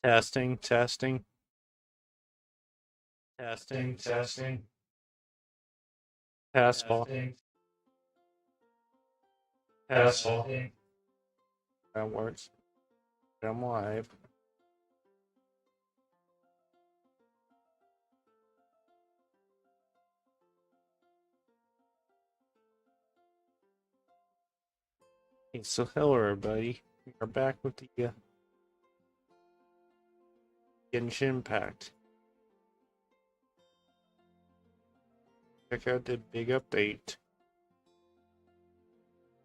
Testing, testing, testing, testing, test ball, test ball. That works. I'm live. Hey, so hello everybody. We're back with the Genshin Impact. Check out the big update.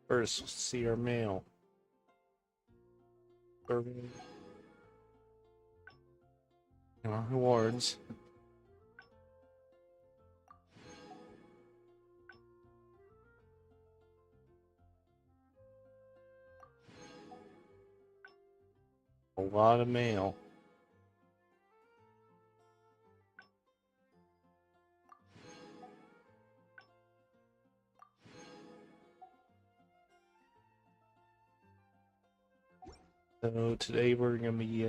First, let's see our mail. Our rewards. A lot of mail. So today we're gonna be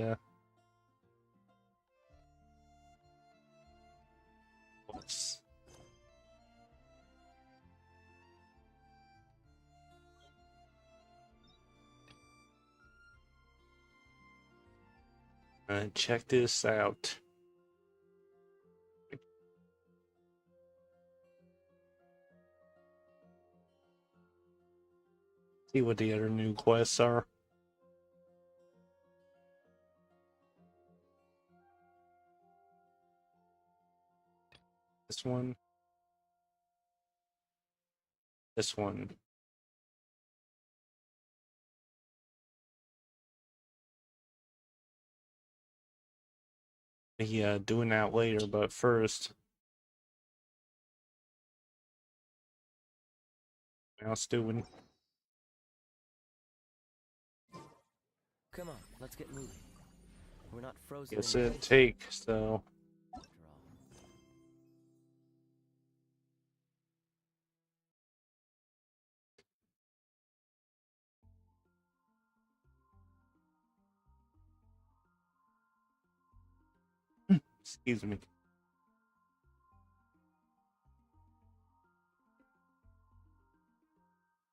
let's check this out. See what the other new quests are. This one. This one. Yeah, doing that later, but first. Else doing. Come on, let's get moving. We're not frozen. Guess in it place take, so. after Excuse me.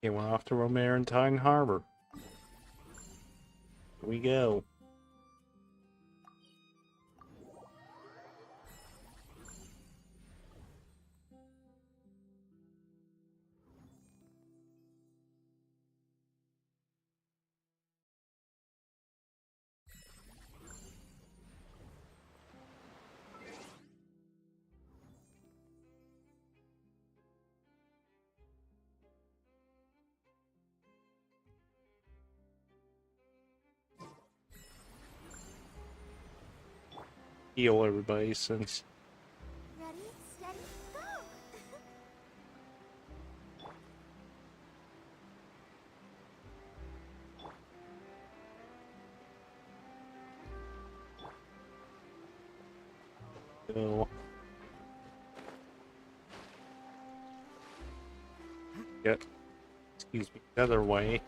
Okay, we're off to Romarantine Harbor. Here we go. Heal everybody since. Ready, steady, go! Go. Get. Excuse me. The other way.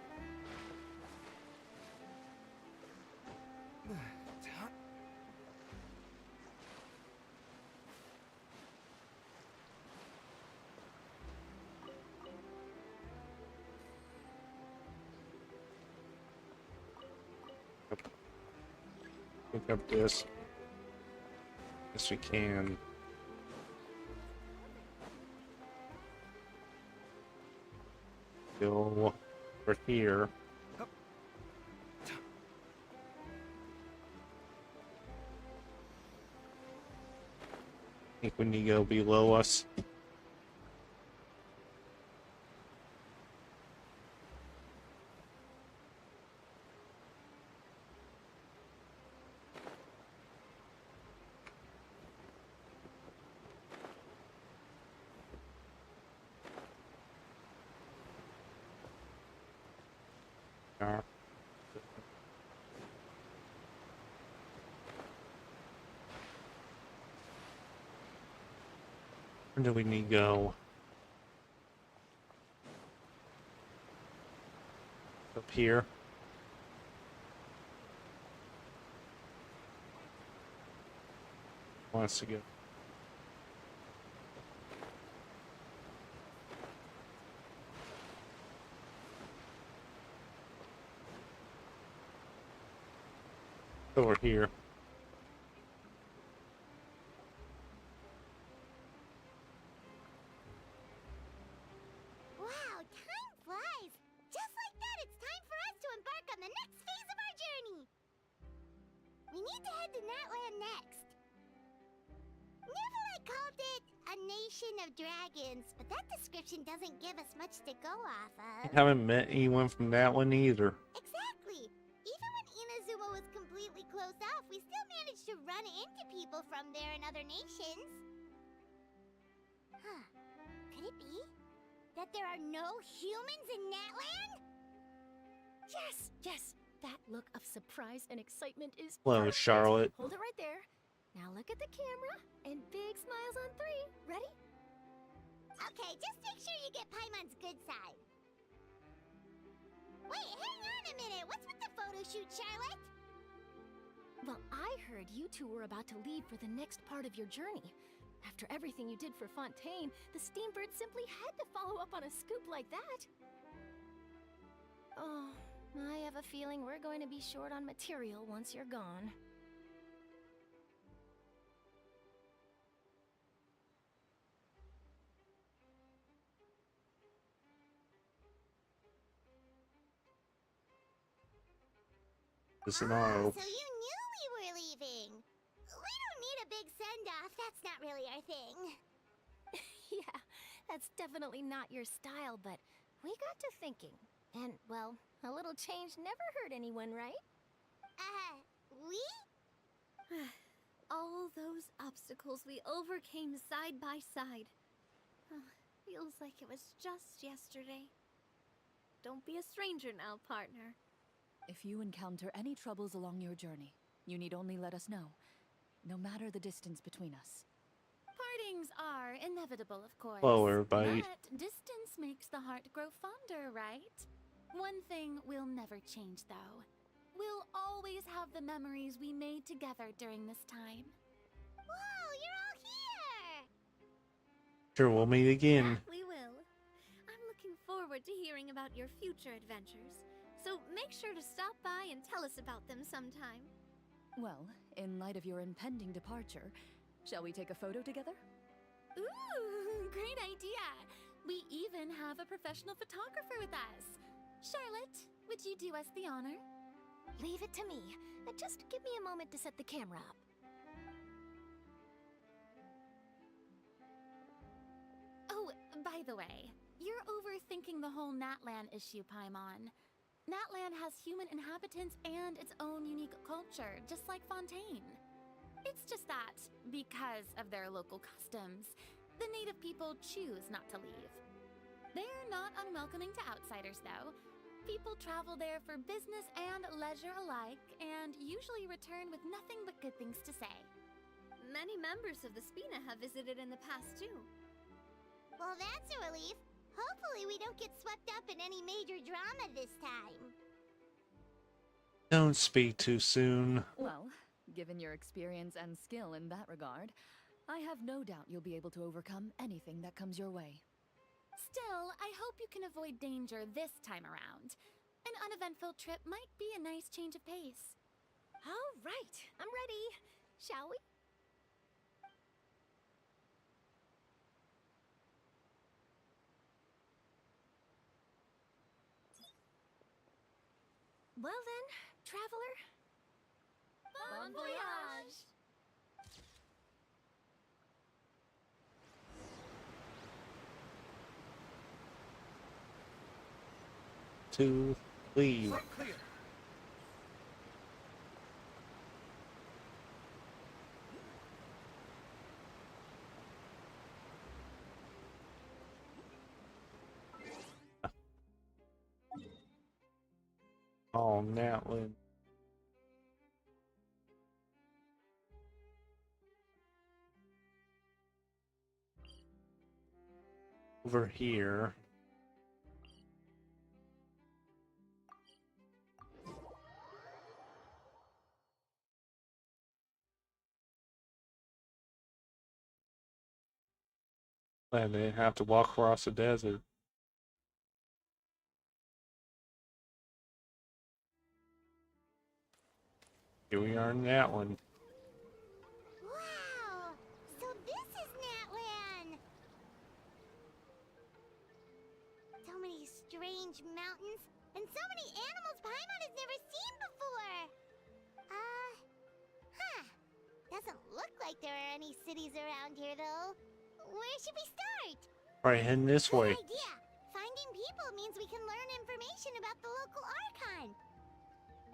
Pick up this. Yes, we can. Go over here. I think we need to go below us. Where do we need to go? Up here. wants to go. Over here. Wow, time flies! Just like that, it's time for us to embark on the next phase of our journey! We need to head to Natlan next. Neverland called it a nation of dragons, but that description doesn't give us much to go off I of. haven't met anyone from that one either. Exactly! Even when Inazuma was completely closed off, we still managed to run into people from there and other nations. Huh. Could it be that there are no humans in Natlan? Yes, yes. That look of surprise and excitement is Hello, perfect. Charlotte. Hold it right there. Now look at the camera and big smiles on 3. Ready? Okay, just make sure you get Paimon's good side. Wait, hang on a minute. What's with the photo shoot, Charlotte? Well, I heard you two were about to leave for the next part of your journey. After everything you did for Fontaine, the Steambird simply had to follow up on a scoop like that. Oh, I have a feeling we're going to be short on material once you're gone. This is our So you knew we were leaving. We don't need a big send-off. That's not really our thing. Yeah, that's definitely not your style, but we got to thinking. And, well, a little change never hurt anyone, right? We? All those obstacles we overcame side by side. Feels like it was just yesterday. Don't be a stranger now, partner. If you encounter any troubles along your journey, you need only let us know, no matter the distance between us. Partings are inevitable, of course. Hello, everybody. But distance makes the heart grow fonder, right? One thing will never change, though. We'll always have the memories we made together during this time. Whoa, you're all here! Sure, we'll meet again. We will. I'm looking forward to hearing about your future adventures. So make sure to stop by and tell us about them sometime. Well, in light of your impending departure, shall we take a photo together? Ooh, great idea! We even have a professional photographer with us. Charlotte, would you do us the honor? Leave it to me. Just give me a moment to set the camera up. Oh, by the way, you're overthinking the whole Natlan issue, Paimon. Natlan has human inhabitants and its own unique culture, just like Fontaine. It's just that, because of their local customs, the native people choose not to leave. They're not unwelcoming to outsiders, though. People travel there for business and leisure alike, and usually return with nothing but good things to say. Many members of the Spina have visited in the past, too. Well, that's a relief. Hopefully we don't get swept up in any major drama this time. Don't speak too soon. Well, given your experience and skill in that regard, I have no doubt you'll be able to overcome anything that comes your way. Still, I hope you can avoid danger this time around. An uneventful trip might be a nice change of pace. All right, I'm ready. Shall we? Well then, traveler. Bon voyage! To leave. Oh, Natlan. Over here. And they have to walk across the desert. Here we are in that one. Wow! So this is Natlan! So many strange mountains, and so many animals Paimon has never seen before! Doesn't look like there are any cities around here, though. Where should we start? Right, heading this way. Good idea! Finding people means we can learn information about the local Archon.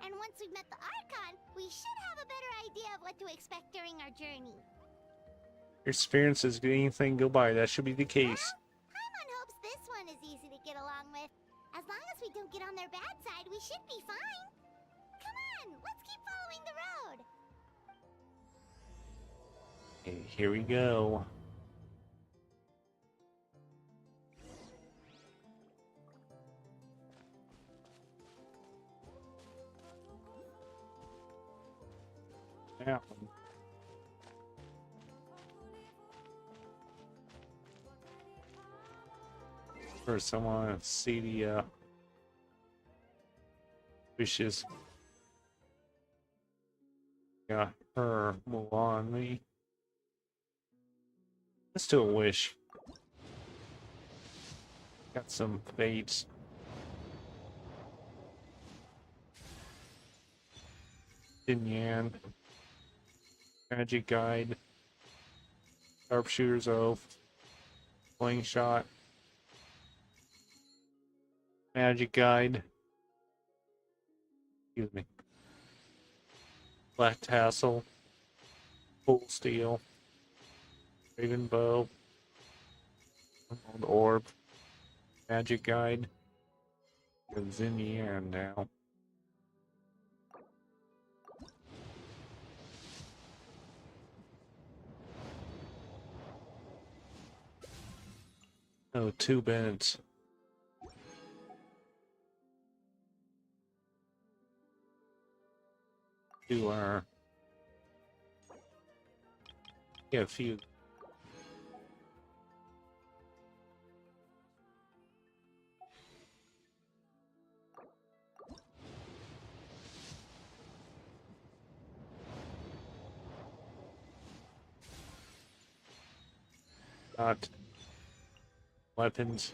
And once we've met the Archon, we should have a better idea of what to expect during our journey. Your experiences, did anything go by? That should be the case. Well, Paimon hopes this one is easy to get along with. As long as we don't get on their bad side, we should be fine. Come on, let's keep following the road. Okay, here we go. That one. First, I want to see the wishes. Got her move on me. Let's do a wish. Got some fates. Yan. Magic Guide. Sharpshooter's Oath. Slingshot. Magic Guide. Excuse me. Black Tassel. Full Steel. Raven Bow. Emerald Orb. Magic Guide. It's in the end now. Oh, 2 beds. To our... Yeah, a few. Got weapons.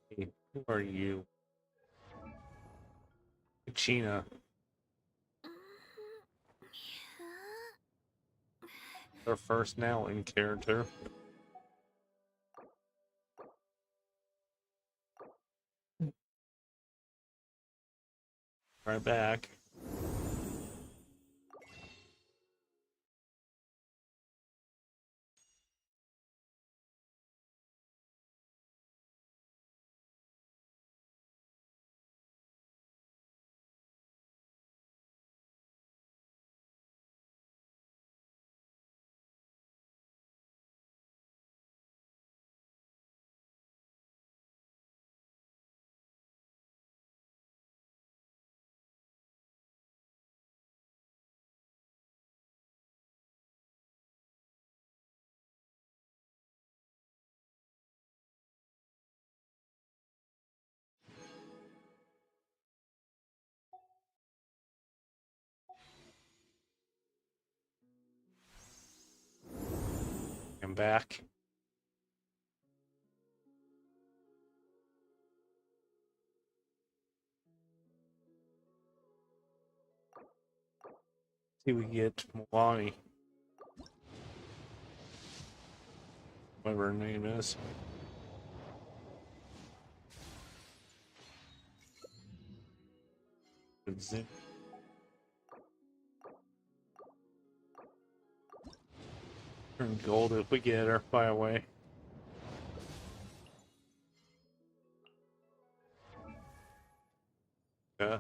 Hey, who are you? China. Our first now in character. Right back. I'm back. See, we get Milani. Whatever her name is. Zip. Turn gold if we get her, by the way. Yeah.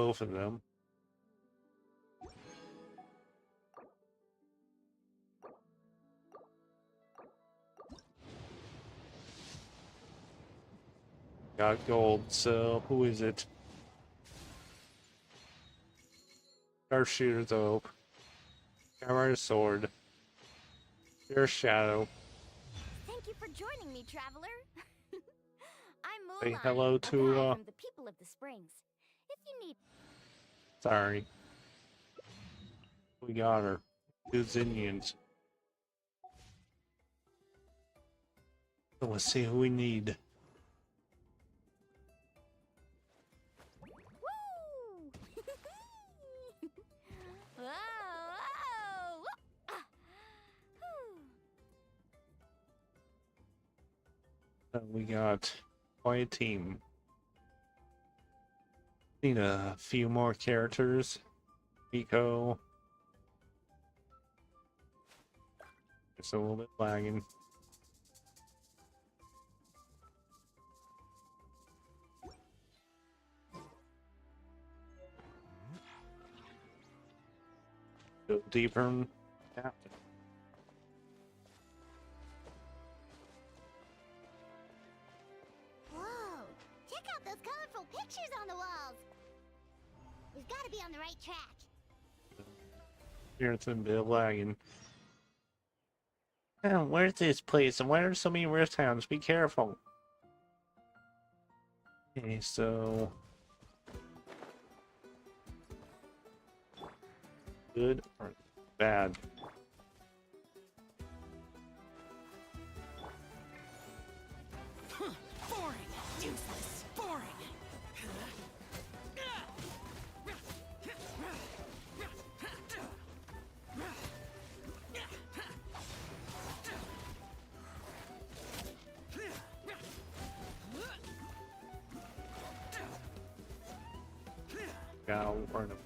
both of them. Got gold, so who is it? Sharpshooter's Oak. Hammer's Sword. Your Shadow. Thank you for joining me, traveler. I'm Say Mulan, hello a to, guide from the people of the springs. If you need Sorry. We got her. Two Zinnians. So let's see who we need. Woo! Whoa, whoa! Ah, whew. We got quite a team. Need a few more characters. Pico. It's a little bit lagging. Go deeper and captain. Whoa! Check out those colorful pictures on the walls. We've got to be on the right track. Here it's a bit lagging. Oh, where's this place? And why are so many rift hounds? Be careful. Okay, so good or bad? Boring! Useless! Boring! Gotta learn them.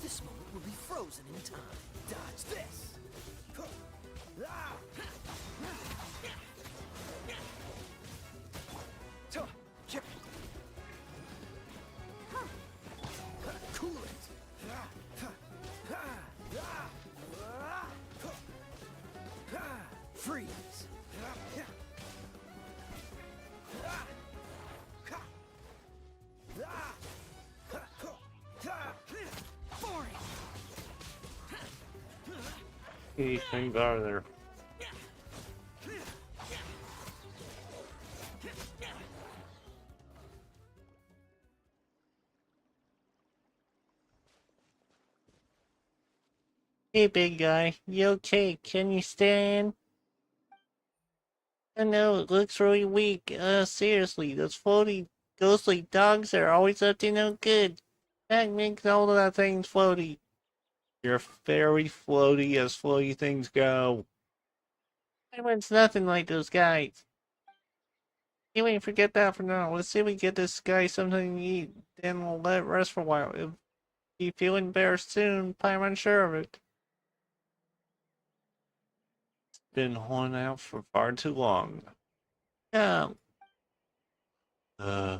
This moment will be frozen in time. Dodge this! Cool it! Freeze! Boring! These things are there. Hey, big guy. You okay? Can you stand? I know, it looks really weak. Seriously, those floaty, ghostly dogs are always up to no good. That makes all of that things floaty. You're very floaty as floaty things go. Everyone's nothing like those guys. Anyway, forget that for now. Let's see if we get this guy something to eat. Then we'll let it rest for a while. If he's feeling better soon, I'm unsure of it. Been holding out for far too long. Yeah. Uh.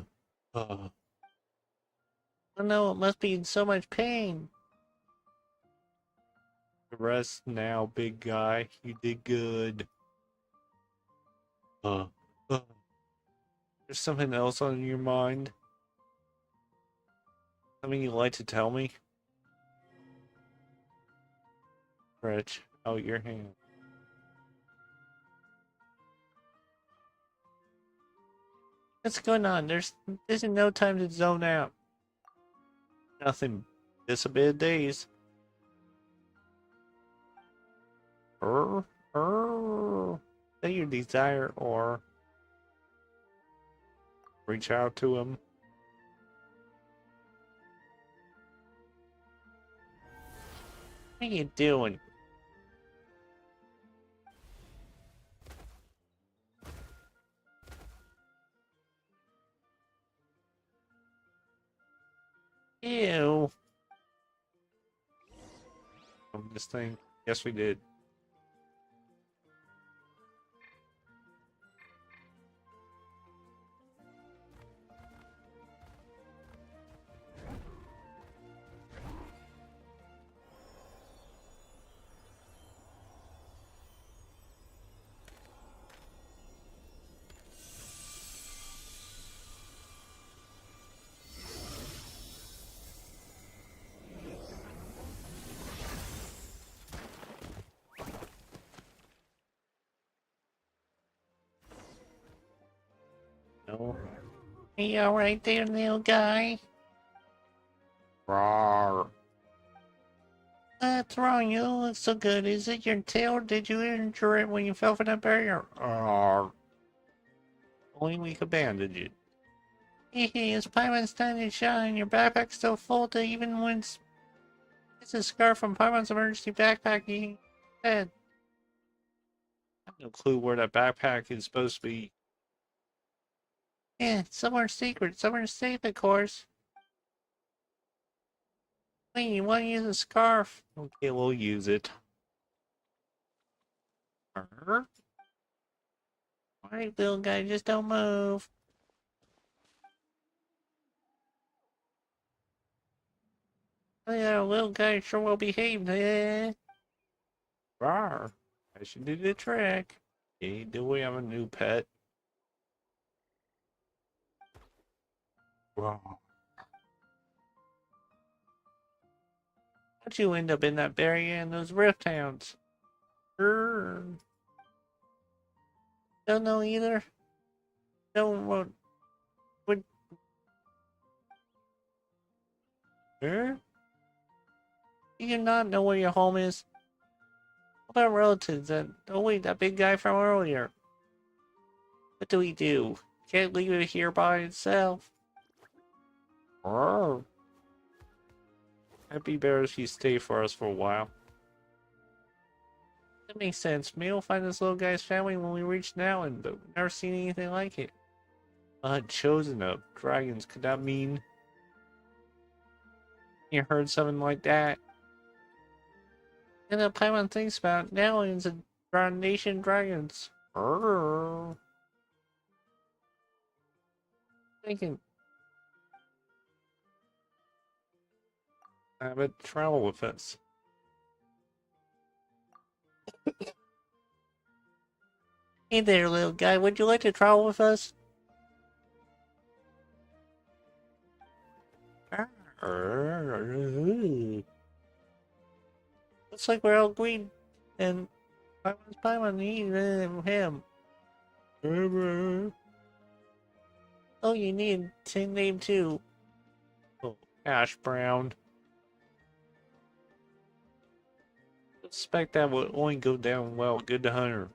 Oh no, it must be in so much pain. Rest now, big guy. You did good. Uh. There's something else on your mind? Something you'd like to tell me? Stretch out your hand. What's going on? There's no time to zone out. Nothing. Just a bit of days. Say your desire or reach out to him. What are you doing? Ew. from this thing? Yes, we did. No. You alright there, little guy? Rawr. What's wrong? You don't look so good. Is it your tail? Did you injure it when you fell from that barrier? Rawr. Only we could bandage it. Hey, it's Paimon's time to shine. Your backpack's still full to even when it's a scarf from Paimon's emergency backpacking head. I have no clue where that backpack is supposed to be. Yeah, somewhere secret, somewhere safe, of course. Wait, you want to use a scarf? Okay, we'll use it. Alright, little guy, just don't move. Oh yeah, little guy sure well behaved, eh? Rawr. I should do the trick. Okay, do we have a new pet? Rawr. How'd you end up in that barrier in those rift towns? Don't know either. Don't what? Do you not know where your home is? What about relatives and oh wait, that big guy from earlier? What do we do? Can't leave it here by itself. Oh. It'd be better if you stay for us for a while. That makes sense. Maybe we'll find this little guy's family when we reach Natlan, but we've never seen anything like it. Chosen of dragons, could that mean you heard something like that? And the Paimon thinks about Natlan's a nation dragons. Thinking have it travel with us. Hey there, little guy. Would you like to travel with us? Looks like we're all agreed, and Paimon needs him. Oh, you need a name too. Oh, Ash Brown. Suspect that would only go down well. Good to Hunter.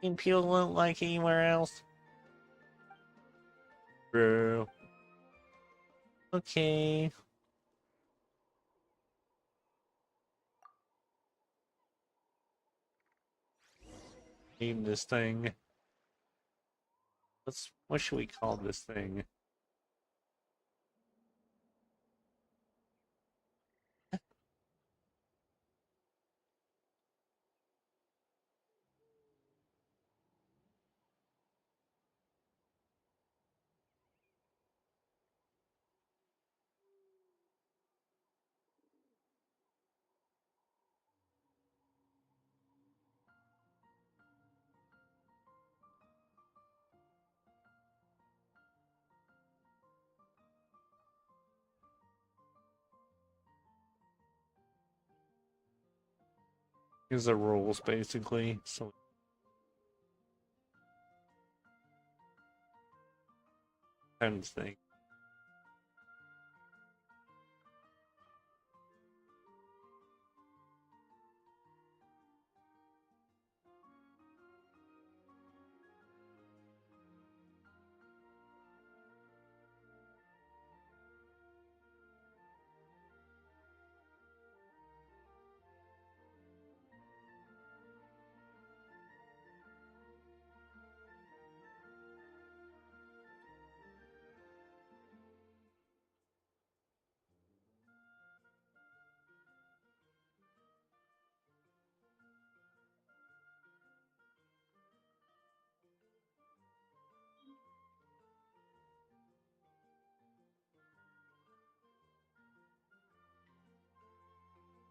And people won't like anywhere else. Bro. Okay. Name this thing. What should we call this thing? Here's the rules basically. So kind of thing.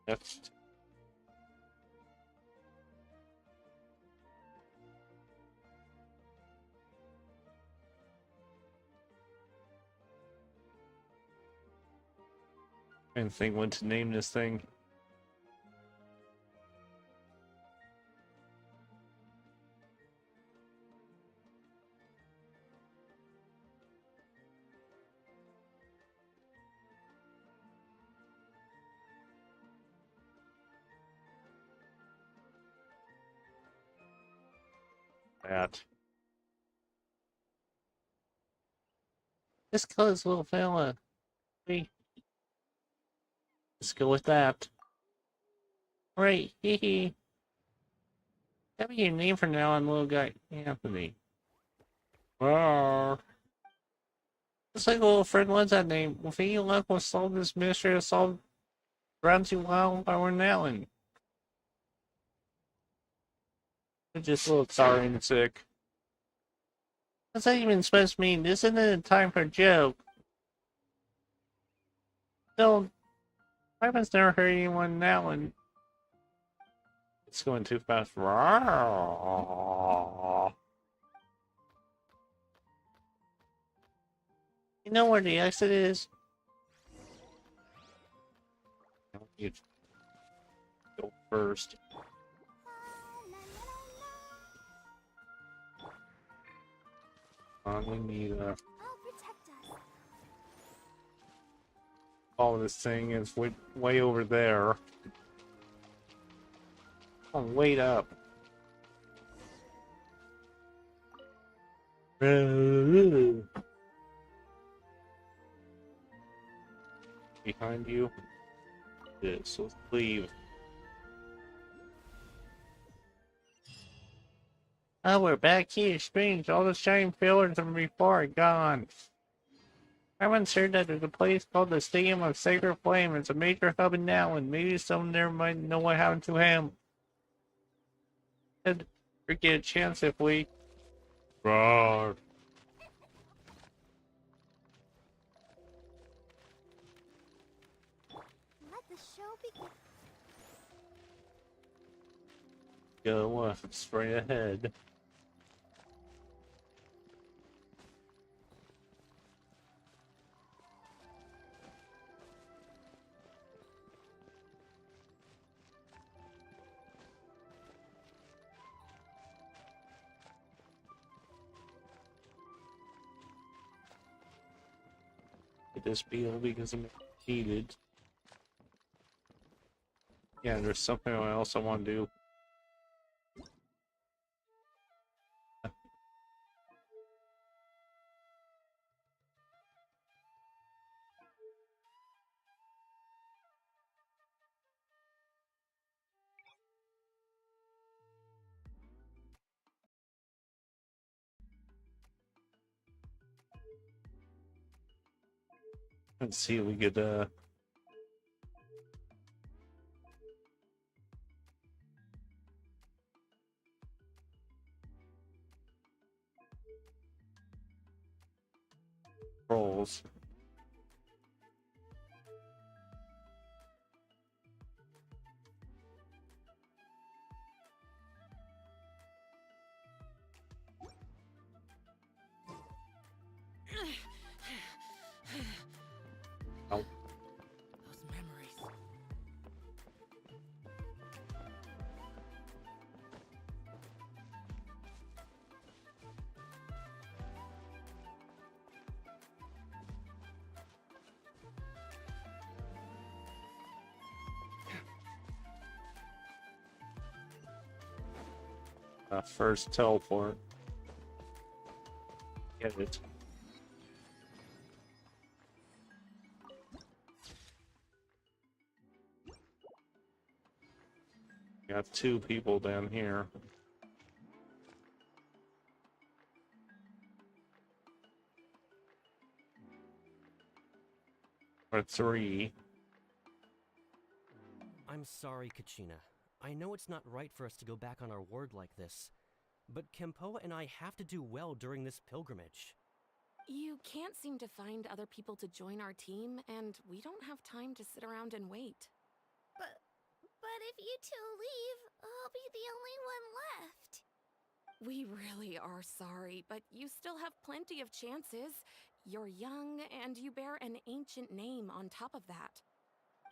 That's trying to think what to name this thing. That. This color's little fella. Hey, let's go with that. Right, hee hee. That'll be your name from now on, little guy. Anthony. Rawr. Looks like a little friend wants that name. With any luck, we'll solve this mystery of solve Ramsey Wildflower and Allen. It's just a little sorry and sick. What's that even supposed to mean? This isn't a time for a joke. Still, I've never heard anyone in Allen. It's going too fast. Rawr. You know where the exit is? You go first. We need I'll protect us. all this thing is way over there. Oh, wait up. Behind you. This. Let's leave. Oh, we're back here. Strange. All the shining pillars from before are gone. Everyone's heard that there's a place called the Stadium of Sacred Flame. It's a major hub in Natlan. Maybe someone there might know what happened to him. And we get a chance if we... Roar. Let the show begin. Go straight ahead. Get this beetle because I'm needed. Yeah, there's something else I want to do. Let's see if we could rolls. Oh, Those memories. first teleport. Get it. Got two people down here. Or three. I'm sorry, Kachina. I know it's not right for us to go back on our word like this, but Kempoa and I have to do well during this pilgrimage. You can't seem to find other people to join our team, and we don't have time to sit around and wait. But But if you two leave, I'll be the only one left. We really are sorry, but you still have plenty of chances. You're young, and you bear an ancient name on top of that.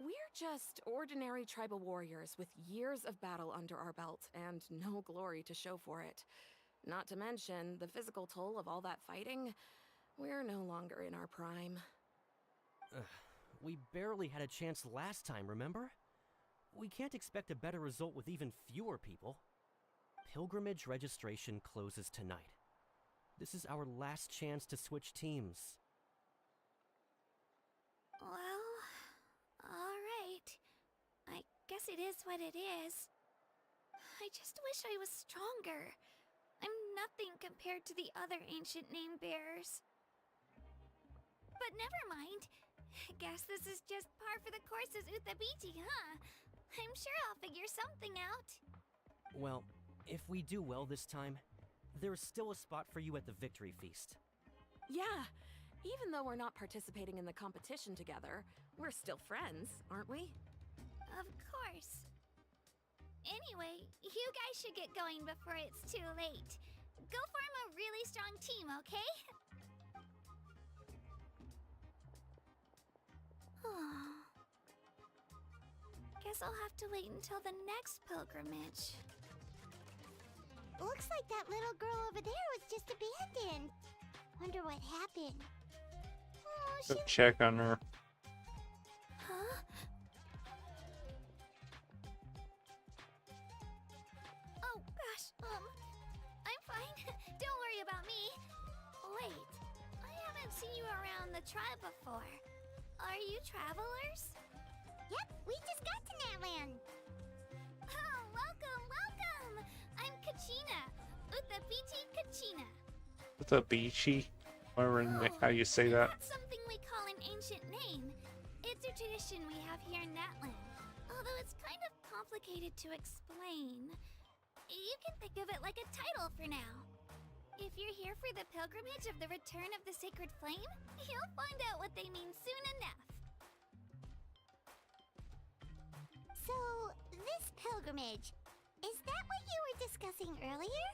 We're just ordinary tribal warriors with years of battle under our belt and no glory to show for it. Not to mention the physical toll of all that fighting. We're no longer in our prime. We barely had a chance last time, remember? We can't expect a better result with even fewer people. Pilgrimage registration closes tonight. This is our last chance to switch teams. Well, alright. I guess it is what it is. I just wish I was stronger. I'm nothing compared to the other ancient name bearers. But never mind. Guess this is just par for the course as Utabichi, huh? I'm sure I'll figure something out. Well, if we do well this time, there's still a spot for you at the Victory Feast. Yeah, even though we're not participating in the competition together, we're still friends, aren't we? Of course. Anyway, you guys should get going before it's too late. Go form a really strong team, okay? Guess I'll have to wait until the next pilgrimage. Looks like that little girl over there was just abandoned. Wonder what happened. Oh, Go she... check on her. Huh? Oh gosh, I'm fine. Don't worry about me. Wait, I haven't seen you around the tribe before. Are you travelers? Yep, we just got to Natlan. Oh, welcome, welcome! I'm Kachina, Utabichi Kachina. What's up, Beachy? Whatever how you say that. That's something we call an ancient name. It's a tradition we have here in Natlan. Although it's kind of complicated to explain. You can think of it like a title for now. If you're here for the pilgrimage of the return of the sacred flame, you'll find out what they mean soon enough. So, this pilgrimage, is that what you were discussing earlier?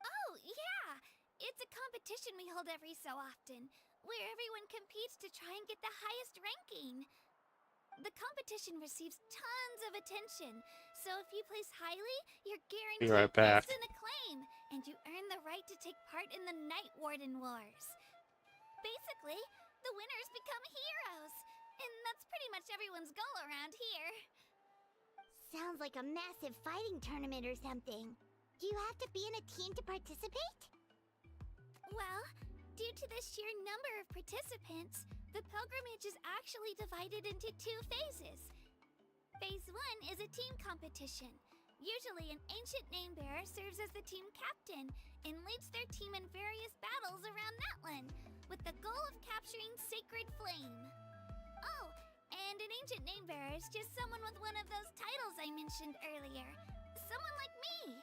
Oh, yeah! It's a competition we hold every so often, where everyone competes to try and get the highest ranking. The competition receives tons of attention, so if you place highly, you're guaranteed Be right back. instant acclaim, and you earn the right to take part in the Night Warden Wars. Basically, the winners become heroes, and that's pretty much everyone's goal around here. Sounds like a massive fighting tournament or something. Do you have to be in a team to participate? Well, due to the sheer number of participants, the pilgrimage is actually divided into two phases. Phase 1 is a team competition. Usually an ancient name bearer serves as the team captain and leads their team in various battles around Natlan, with the goal of capturing Sacred Flame. Oh, and an ancient name bearer is just someone with one of those titles I mentioned earlier. Someone like me.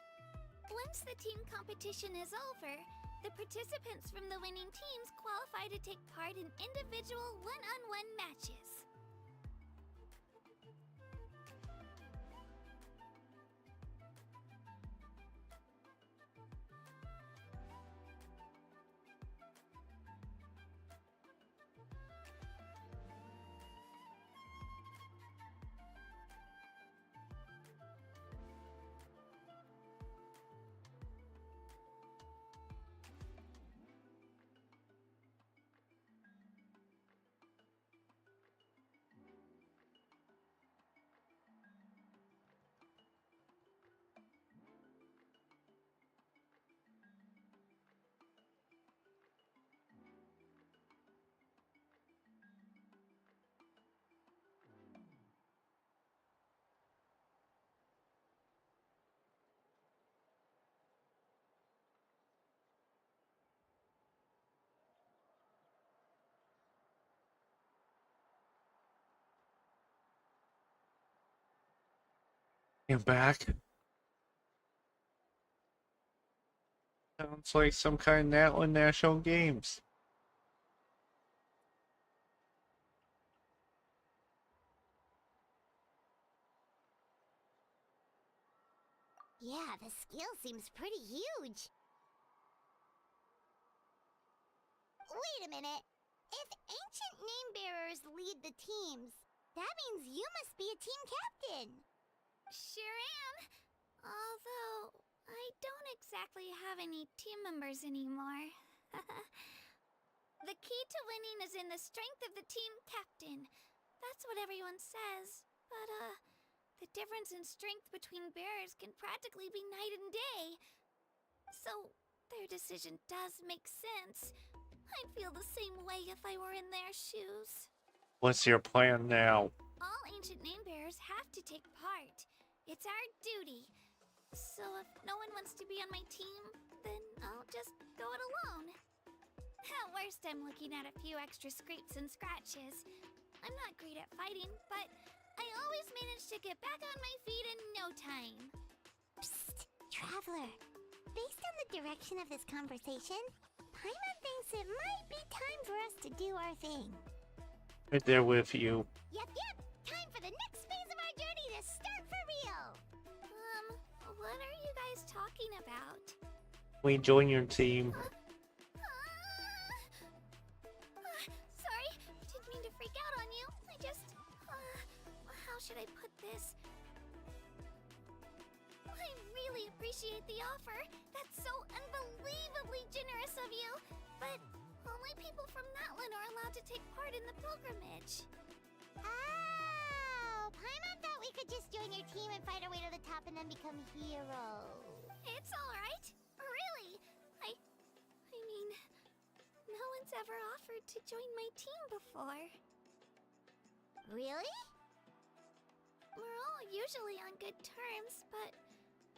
Once the team competition is over, the participants from the winning teams qualify to take part in individual one-on-one matches. You're back. Sounds like some kind of Natlan National Games. Yeah, the scale seems pretty huge. Wait a minute. If ancient name bearers lead the teams, that means you must be a team captain. Sure am. Although, I don't exactly have any team members anymore. The key to winning is in the strength of the team captain. That's what everyone says. But, the difference in strength between bearers can practically be night and day. So, their decision does make sense. I'd feel the same way if I were in their shoes. What's your plan now? All ancient name bearers have to take part. It's our duty. So if no one wants to be on my team, then I'll just go it alone. At worst, I'm looking at a few extra scrapes and scratches. I'm not great at fighting, but I always manage to get back on my feet in no time. Psst, Traveler. Based on the direction of this conversation, Paimon thinks it might be time for us to do our thing. Right there with you. Yep. Time for the next phase of our journey to start for real. What are you guys talking about? We join your team. Sorry, didn't mean to freak out on you. I just, how should I put this? I really appreciate the offer. That's so unbelievably generous of you. But only people from Natlan are allowed to take part in the pilgrimage. Oh, Paimon thought we could just join your team and fight our way to the top and then become heroes. It's alright. Really. I mean, no one's ever offered to join my team before. Really? We're all usually on good terms, but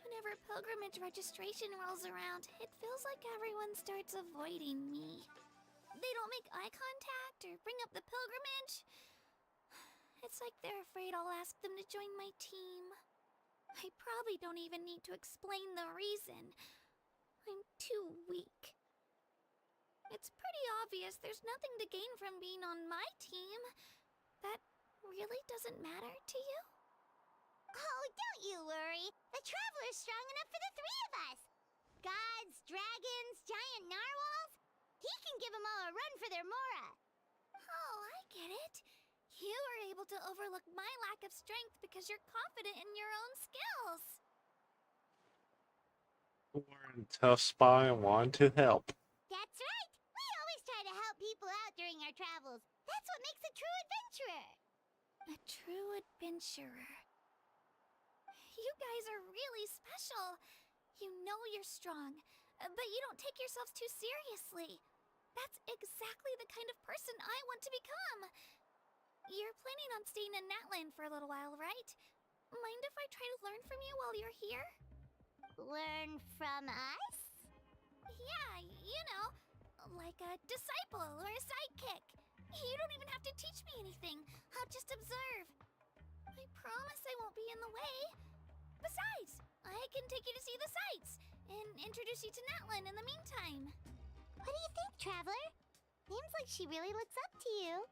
whenever pilgrimage registration rolls around, it feels like everyone starts avoiding me. They don't make eye contact or bring up the pilgrimage. It's like they're afraid I'll ask them to join my team. I probably don't even need to explain the reason. I'm too weak. It's pretty obvious there's nothing to gain from being on my team. That really doesn't matter to you? Oh, don't you worry. The Traveler's strong enough for the three of us. Gods, dragons, giant narwhals. He can give them all a run for their Mora. Oh, I get it. You were able to overlook my lack of strength because you're confident in your own skills. We're in a tough spot and want to help. That's right. We always try to help people out during our travels. That's what makes a true adventurer. A true adventurer. You guys are really special. You know you're strong, but you don't take yourselves too seriously. That's exactly the kind of person I want to become. You're planning on staying in Natlan for a little while, right? Mind if I try to learn from you while you're here? Learn from us? Yeah, you know, like a disciple or a sidekick. You don't even have to teach me anything. I'll just observe. I promise I won't be in the way. Besides, I can take you to see the sights and introduce you to Natlan in the meantime. What do you think, Traveler? Seems like she really looks up to you.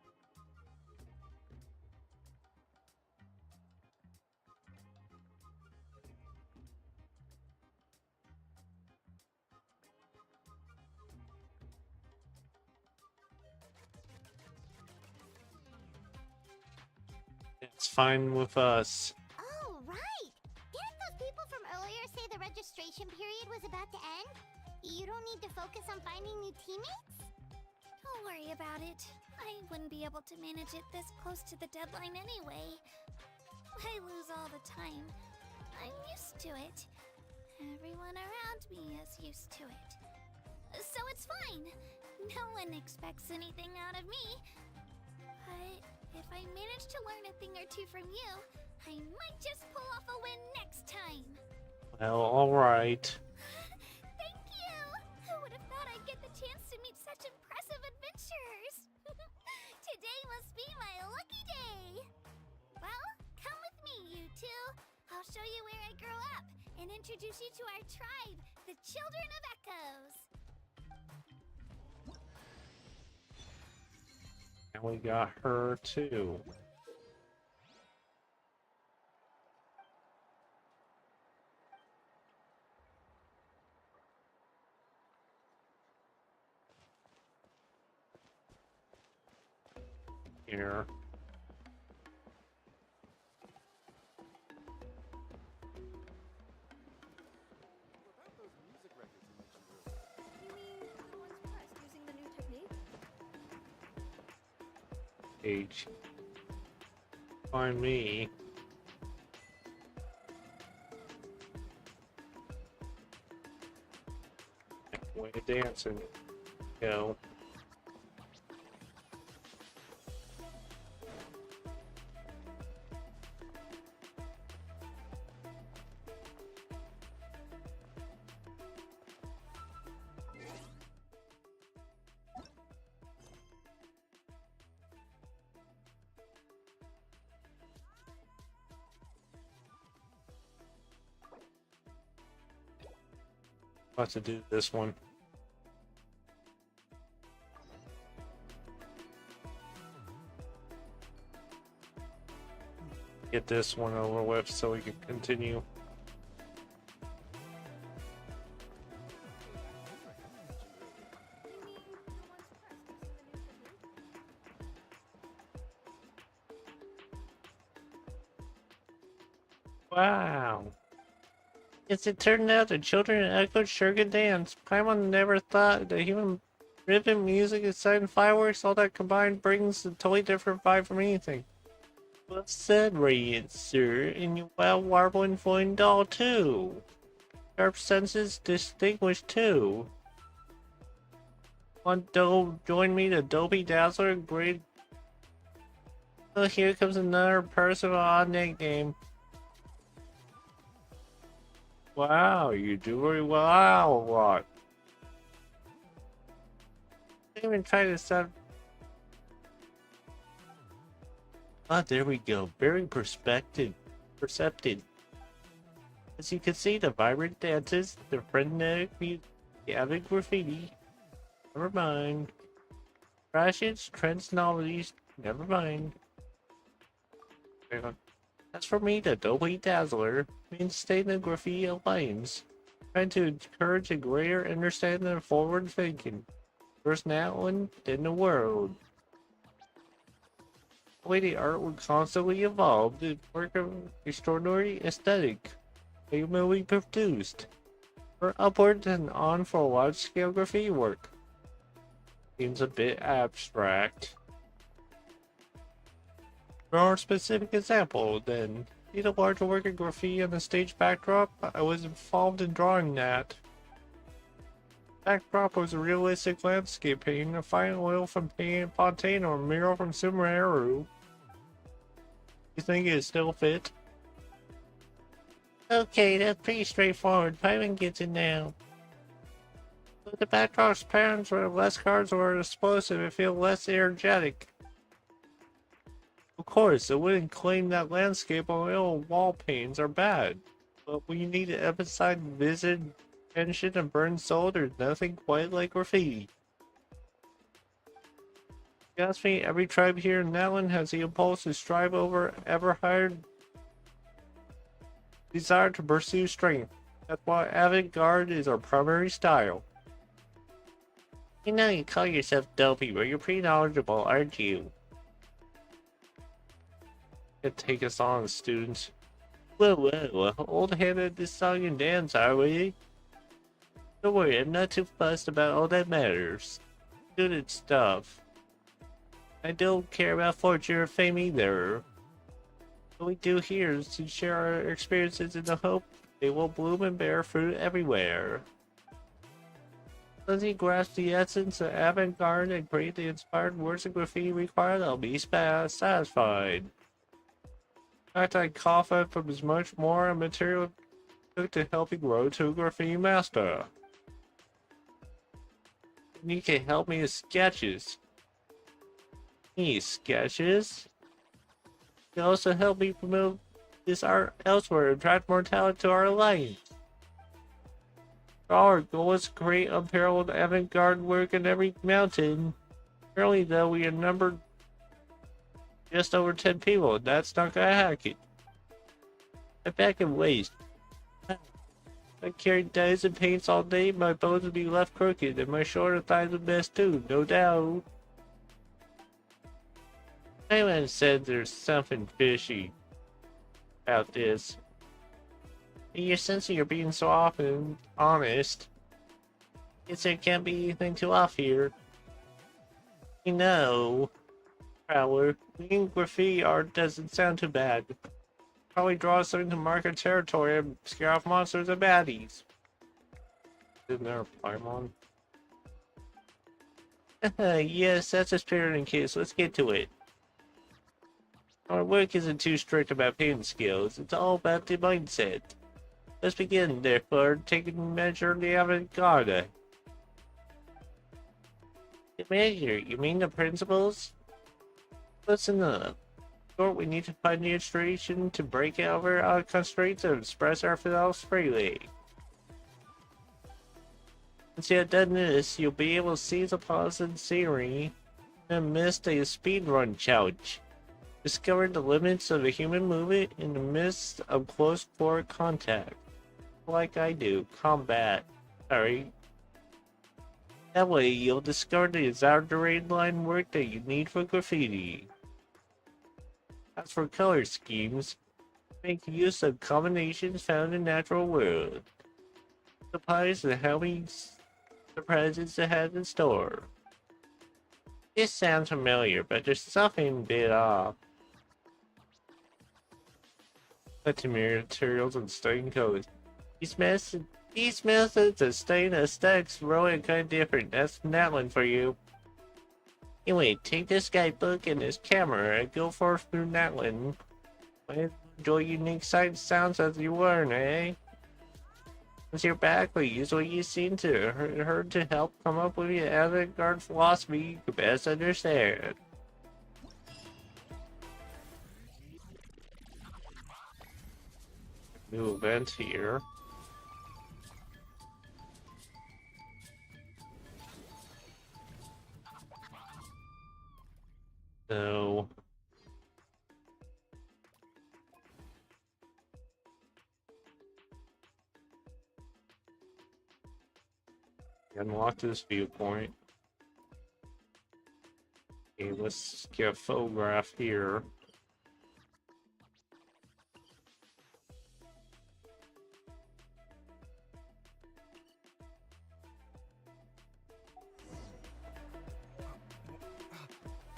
It's fine with us. Oh, right. Didn't those people from earlier say the registration period was about to end? You don't need to focus on finding new teammates? Don't worry about it. I wouldn't be able to manage it this close to the deadline anyway. I lose all the time. I'm used to it. Everyone around me is used to it. So it's fine. No one expects anything out of me. But if I manage to learn a thing or two from you, I might just pull off a win next time. Well, alright. Thank you! Who would have thought I'd get the chance to meet such impressive adventurers? Today must be my lucky day! Well, come with me, you two. I'll show you where I grew up and introduce you to our tribe, the Children of Echoes. And we got her too. here. You mean the ones pressed using the new technique? H. Find me. Way of dancing. Go. About to do this one. Get this one over with so we can continue. Wow. Yes, it turned out that children in Echo sure can dance. Paimon never thought that human rhythm, music, exciting fireworks, all that combined brings a totally different vibe from anything. Well said, Radiant, sir, and you well warble and fine doll too. Sharp senses distinguished too. Want to join me to Dopey Dazzler? Great. Oh, here comes another person with an odd nickname. Wow, you do very well a lot. I didn't even try to sound. Ah, there we go. Very perceptive. As you can see, the vibrant dances, the frenetic music, the avid graffiti. Never mind. Fashions, trends, novelties. Never mind. Hang on. As for me, the Dopey Dazzler means staying in the graffiti alliance, trying to encourage a greater understanding and forward thinking. First natlan, then the world. The way the art would constantly evolve, the work of extraordinary aesthetic, humanly produced, or upward and on for large-scale graffiti work. Seems a bit abstract. For a specific example, then, see the larger work of graffiti on the stage backdrop? I was involved in drawing that. Backdrop was a realistic landscape painting, a fine oil from Fontaine or a mural from Sumeru. You think it still fit? Okay, that's pretty straightforward. Paimon gets it now. But the backdrop's patterns were less cards or explosive and feel less energetic. Of course, I wouldn't claim that landscape or oil wall paintings are bad, but when you need to emphasize visit, tension, and burned soul, there's nothing quite like graffiti. If you ask me, every tribe here in Natlan has the impulse to strive over ever higher desire to pursue strength. That's why avant-garde is our primary style. You know you call yourself dopey, but you're pretty knowledgeable, aren't you? Take us on, students. Whoa, old hand at this song and dance, are we? Don't worry, I'm not too fussed about all that matters. Student stuff. I don't care about fortune or fame either. What we do here is to share our experiences in the hope they will bloom and bear fruit everywhere. Once you grasp the essence of avant-garde and create the inspired words of graffiti required, I'll be satisfied. In fact, I'm confident from as much more material took to help you grow to a graffiti master. And you can help me with sketches. Any sketches? You can also help me promote this art elsewhere and attract more talent to our alliance. Our goal is to create unparalleled avant-garde work in every mountain. Currently, though, we are numbered just over 10 people, and that's not gonna hack it. My back and waist. If I carried dyes and paints all day, my bones would be left crooked, and my shoulder thighs would mess too, no doubt. Anyone said there's something fishy about this. You're sensing you're being so often honest. Guess there can't be anything too off here. You know, Prowler, making graffiti art doesn't sound too bad. Probably draw something to mark our territory and scare off monsters and baddies. Isn't there a Paimon? Yes, that's a spirit in case. Let's get to it. Our work isn't too strict about painting skills. It's all about the mindset. Let's begin, therefore, taking measure of the avant-garde. The measure? You mean the principles? Listen up. Short, we need to find the inspiration to break out of our constraints and express ourselves freely. Once you have done this, you'll be able to seize upon scenery and miss the speedrun challenge. Discover the limits of the human movement in the midst of close quarter contact. Like I do, combat. Sorry. That way, you'll discover the exaggerated line work that you need for graffiti. As for color schemes, make use of combinations found in the natural world. Supplies and how many surprises it has in store. This sounds familiar, but there's something a bit off. Materials and stain codes. These methods of stain aesthetics really kind of different. That's natlan for you. Anyway, take this guidebook and this camera and go forth through natlan. Enjoy unique sights sounds as you learn, eh? Once you're back, we use what you've seen to her to help come up with the avant-garde philosophy you can best understand. New event here. So unlock this viewpoint. Okay, let's get a photograph here.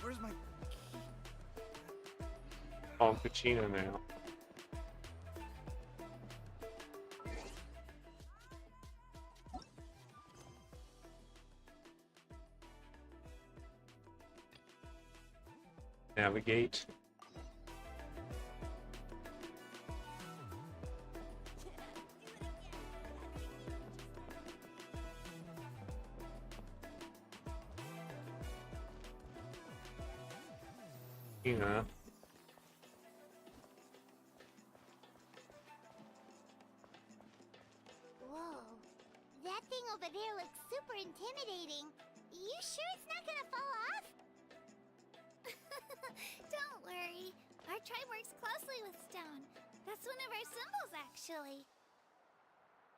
Where's my... Oh, Kachina now. Navigate. Yeah. Whoa. That thing over there looks super intimidating. You sure it's not gonna fall off? Don't worry. Our tribe works closely with stone. That's one of our symbols, actually.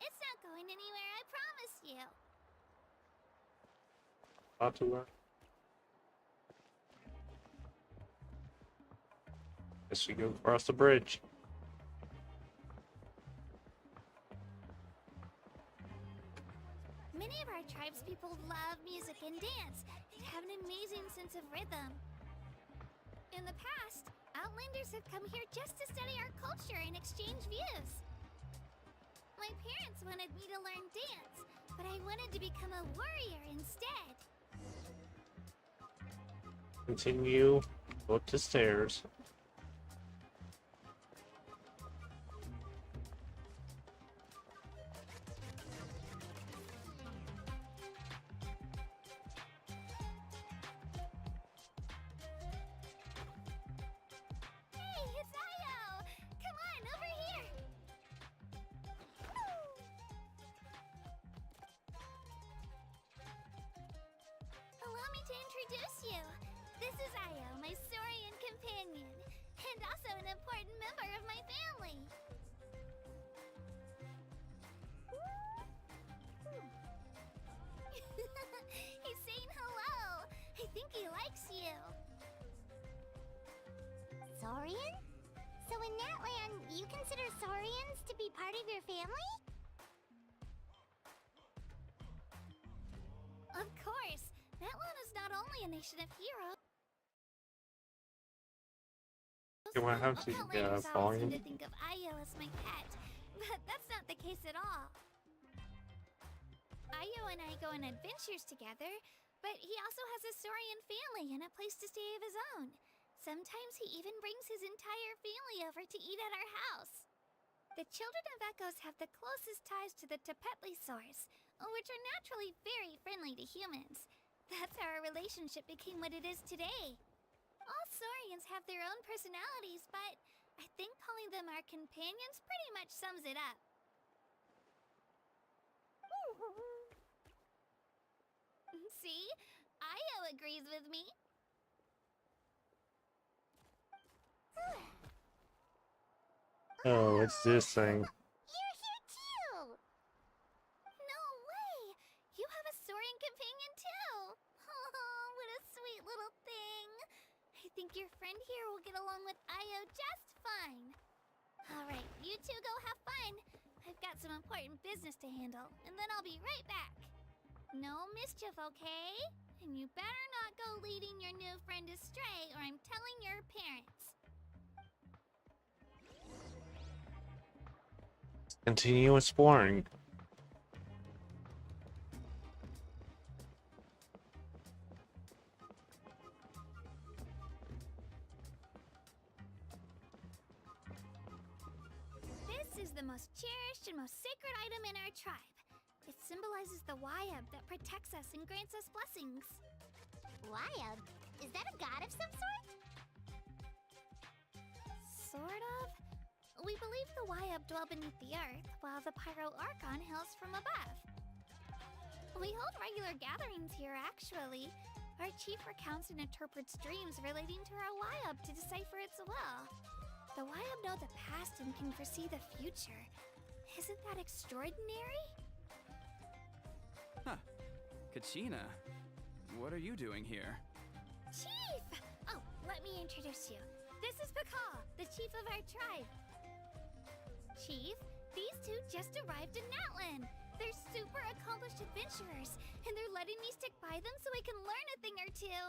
It's not going anywhere, I promise you. Not to work. Guess we go across the bridge. Many of our tribespeople love music and dance and have an amazing sense of rhythm. In the past, Outlanders have come here just to study our culture and exchange views. My parents wanted me to learn dance, but I wanted to become a warrior instead. Continue. Go up the stairs. Hey, it's Io! Come on, over here! Allow me to introduce you. This is Io, my Saurian companion, and also an important member of my family. He's saying hello. I think he likes you. part of your family? Of course! Natlan is not only a nation of heroes. You want to have to Outlanders always seem volume? to think of Ayo as my pet, but that's not the case at all. Ayo and I go on adventures together, but he also has a Saurian family and a place to stay of his own. Sometimes he even brings his entire family over to eat at our house. The children of Echoes have the closest ties to the Tepetli source, which are naturally very friendly to humans. That's how our relationship became what it is today. All Saurians have their own personalities, but I think calling them our companions pretty much sums it up. See? Ayo agrees with me. Oh, it's this thing. You're here too! No way! You have a Saurian companion too! Oh, what a sweet little thing! I think your friend here will get along with Ayo just fine. Alright, you two go have fun. I've got some important business to handle, and then I'll be right back. No mischief, okay? And you better not go leading your new friend astray, or I'm telling your parents. Continue exploring. This is the most cherished and most sacred item in our tribe. It symbolizes the Wayab that protects us and grants us blessings. Wayab? Is that a god of some sort? Sort of. We believe the Wayab dwell beneath the earth, while the Pyro Archon hails from above. We hold regular gatherings here, actually. Our chief recounts and interprets dreams relating to our Wayab to decipher its will. The Wayab know the past and can foresee the future. Isn't that extraordinary? Huh. Kachina, what are you doing here? Chief! Oh, let me introduce you. This is Pakal, the chief of our tribe. Chief, these two just arrived in Natlan. They're super accomplished adventurers, and they're letting me stick by them so I can learn a thing or two.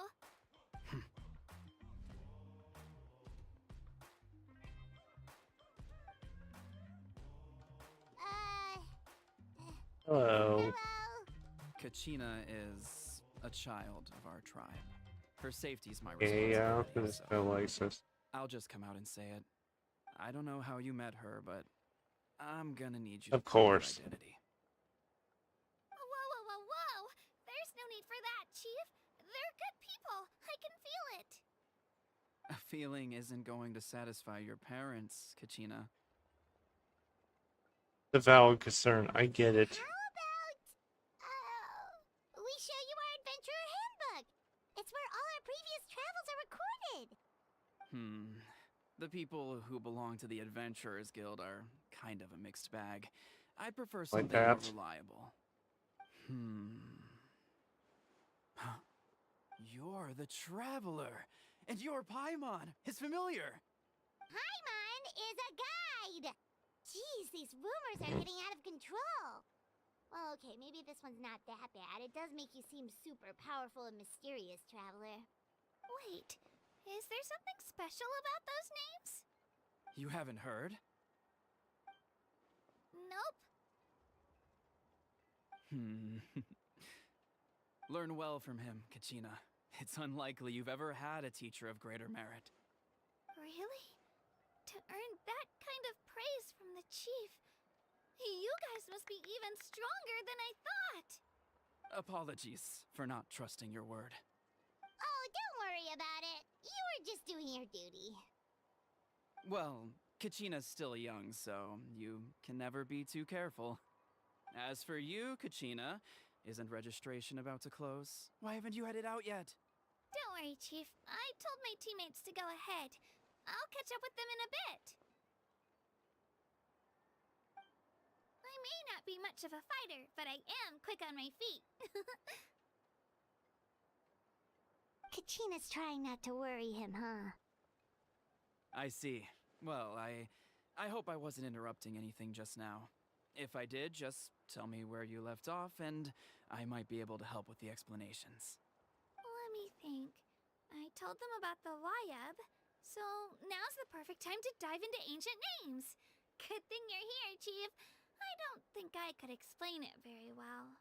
Hello. Hello. Kachina is a child of our tribe. Her safety's my Yeah, responsibility, this so Oasis. I'll just come out and say it. I don't know how you met her, but I'm gonna need you Of to tell your course. identity. Whoa! There's no need for that, Chief. They're good people. I can feel it. A feeling isn't going to satisfy your parents, Kachina. The valid concern. I get it. How about, we show you our adventurer handbook? It's where all our previous travels are recorded. The people who belong to the Adventurers Guild are kind of a mixed bag. I'd prefer something more that. reliable. Huh. You're the Traveler, and you're Paimon, his familiar. Paimon is a guide! Jeez, these rumors are getting out of control. Well, okay, maybe this one's not that bad. It does make you seem super powerful and mysterious, Traveler. Wait, is there something special about those names? You haven't heard? Nope. Learn well from him, Kachina. It's unlikely you've ever had a teacher of greater merit. Really? To earn that kind of praise from the chief, you guys must be even stronger than I thought. Apologies for not trusting your word. Oh, don't worry about it. You were just doing your duty. Well, Kachina's still young, so you can never be too careful. As for you, Kachina, isn't registration about to close? Why haven't you headed out yet? Don't worry, Chief. I told my teammates to go ahead. I'll catch up with them in a bit. I may not be much of a fighter, but I am quick on my feet. Kachina's trying not to worry him, huh? I see. Well, I I hope I wasn't interrupting anything just now. If I did, just tell me where you left off, and I might be able to help with the explanations. Let me think. I told them about the Wayab, so now's the perfect time to dive into ancient names. Good thing you're here, Chief. I don't think I could explain it very well.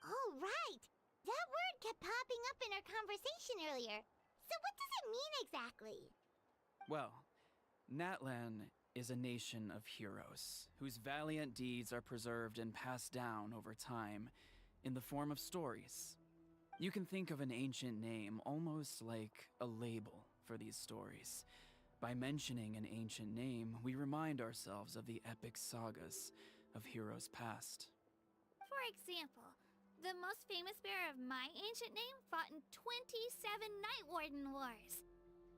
Oh, right! That word kept popping up in our conversation earlier. So what does it mean exactly? Well, Natlan is a nation of heroes whose valiant deeds are preserved and passed down over time in the form of stories. You can think of an ancient name almost like a label for these stories. By mentioning an ancient name, we remind ourselves of the epic sagas of heroes past. For example, the most famous bearer of my ancient name fought in 27 Night Warden Wars.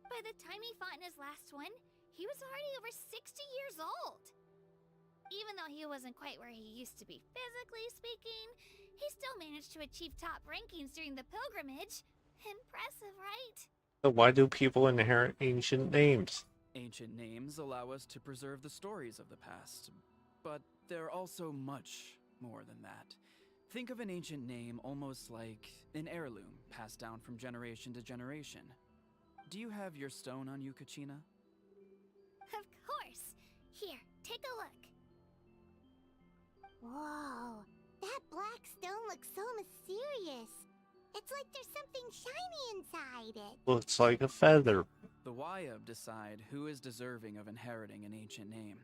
By the time he fought in his last one, he was already over 60 years old. Even though he wasn't quite where he used to be physically speaking, he still managed to achieve top rankings during the pilgrimage. Impressive, right? So why do people inherit ancient names? Ancient names allow us to preserve the stories of the past, but they're also much more than that. Think of an ancient name almost like an heirloom passed down from generation to generation. Do you have your stone on you, Kachina? Of course. Here, take a look. Whoa, that black stone looks so mysterious. It's like there's something shiny inside it. Looks like a feather. The Wayab decide who is deserving of inheriting an ancient name.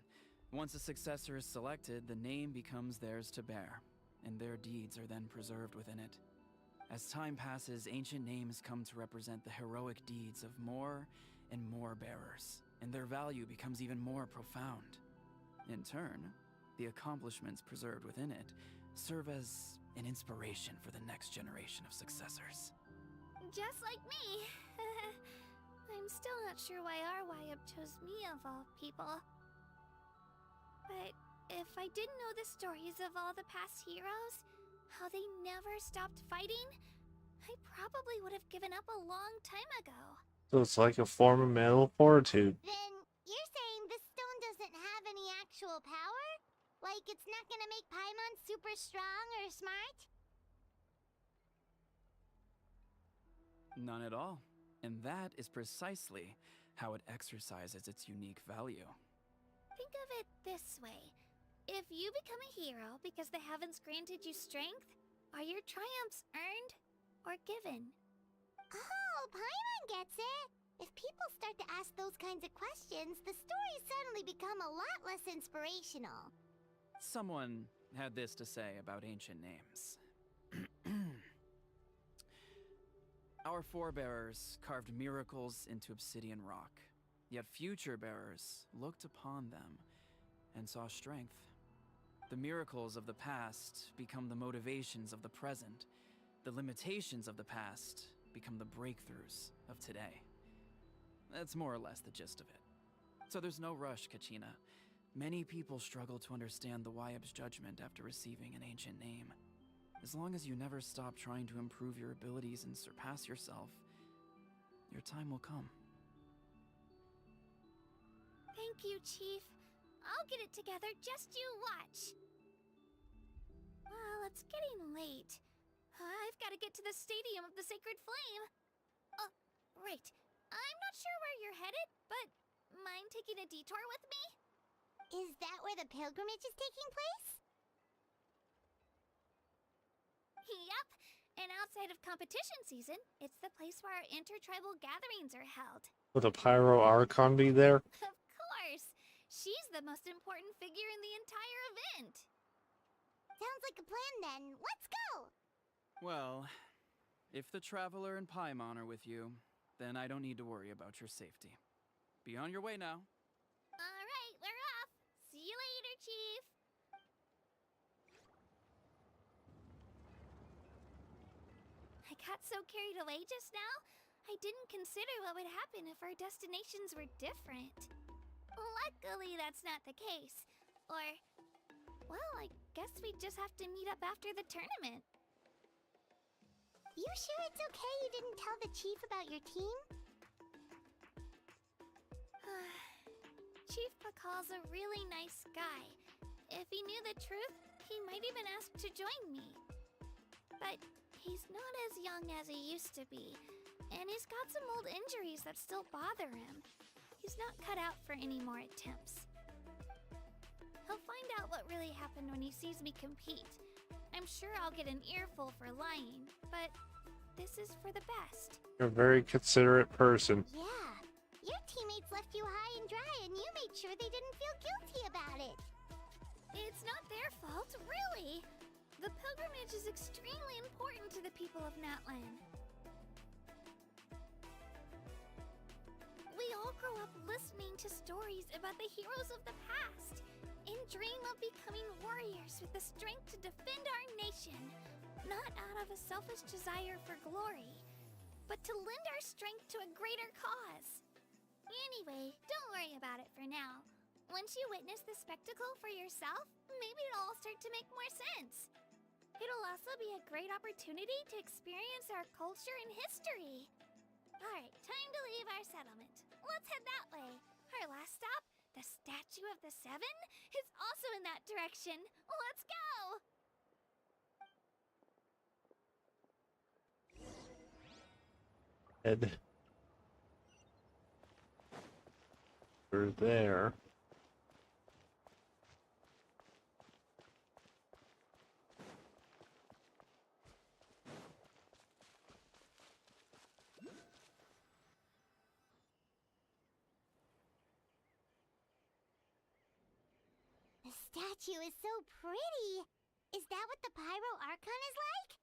Once a successor is selected, the name becomes theirs to bear, and their deeds are then preserved within it. As time passes, ancient names come to represent the heroic deeds of more and more bearers, and their value becomes even more profound. In turn, the accomplishments preserved within it serve as an inspiration for the next generation of successors. Just like me. I'm still not sure why our Wayab chose me of all people. But if I didn't know the stories of all the past heroes, how they never stopped fighting, I probably would have given up a long time ago. So it's like a form of mental fortitude. Then you're saying this stone doesn't have any actual power? Like it's not gonna make Paimon super strong or smart? None at all. And that is precisely how it exercises its unique value. Think of it this way. If you become a hero because the heavens granted you strength, are your triumphs earned or given? Oh, Paimon gets it! If people start to ask those kinds of questions, the stories suddenly become a lot less inspirational. Someone had this to say about ancient names. Our forebears carved miracles into obsidian rock, yet future bearers looked upon them and saw strength. The miracles of the past become the motivations of the present. The limitations of the past become the breakthroughs of today. That's more or less the gist of it. So there's no rush, Kachina. Many people struggle to understand the Wayab's judgment after receiving an ancient name. As long as you never stop trying to improve your abilities and surpass yourself, your time will come. Thank you, Chief. I'll get it together, just you watch. Well, it's getting late. I've got to get to the Stadium of the Sacred Flame. Oh, right. I'm not sure where you're headed, but mind taking a detour with me? Is that where the pilgrimage is taking place? Yep. And outside of competition season, it's the place where our intertribal gatherings are held. Would a Pyro Archon be there? Of course! She's the most important figure in the entire event! Sounds like a plan then. Let's go! Well, if the Traveler and Paimon are with you, then I don't need to worry about your safety. Be on your way now. Alright, we're off! See you later, Chief! I got so carried away just now, I didn't consider what would happen if our destinations were different. Luckily, that's not the case. Or, well, I guess we just have to meet up after the tournament. You sure it's okay you didn't tell the chief about your team? Chief Pakal's a really nice guy. If he knew the truth, he might even ask to join me. But he's not as young as he used to be, and he's got some old injuries that still bother him. He's not cut out for any more attempts. He'll find out what really happened when he sees me compete. I'm sure I'll get an earful for lying, but this is for the best. You're a very considerate person. Yeah. Your teammates left you high and dry, and you made sure they didn't feel guilty about it. It's not their fault, really. The pilgrimage is extremely important to the people of Natlan. We all grow up listening to stories about the heroes of the past and dream of becoming warriors with the strength to defend our nation, not out of a selfish desire for glory, but to lend our strength to a greater cause. Anyway, don't worry about it for now. Once you witness the spectacle for yourself, maybe it'll all start to make more sense. It'll also be a great opportunity to experience our culture and history. Alright, time to leave our settlement. Let's head that way. Our last stop, the Statue of the Seven, is also in that direction. Let's go! Head. We're there. The statue is so pretty. Is that what the Pyro Archon is like?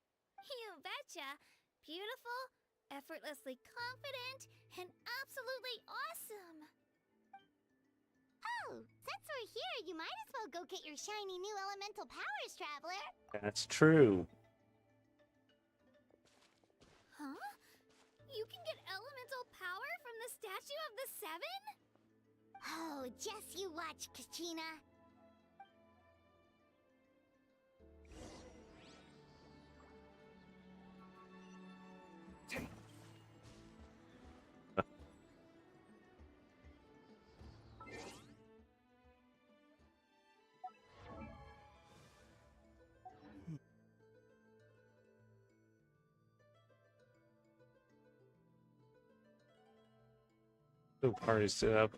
You betcha. Beautiful, effortlessly confident, and absolutely awesome. Oh, since we're here, you might as well go get your shiny new elemental powers, Traveler. That's true. Huh? You can get elemental power from the Statue of the Seven? Oh, just you watch, Kachina. No party set up.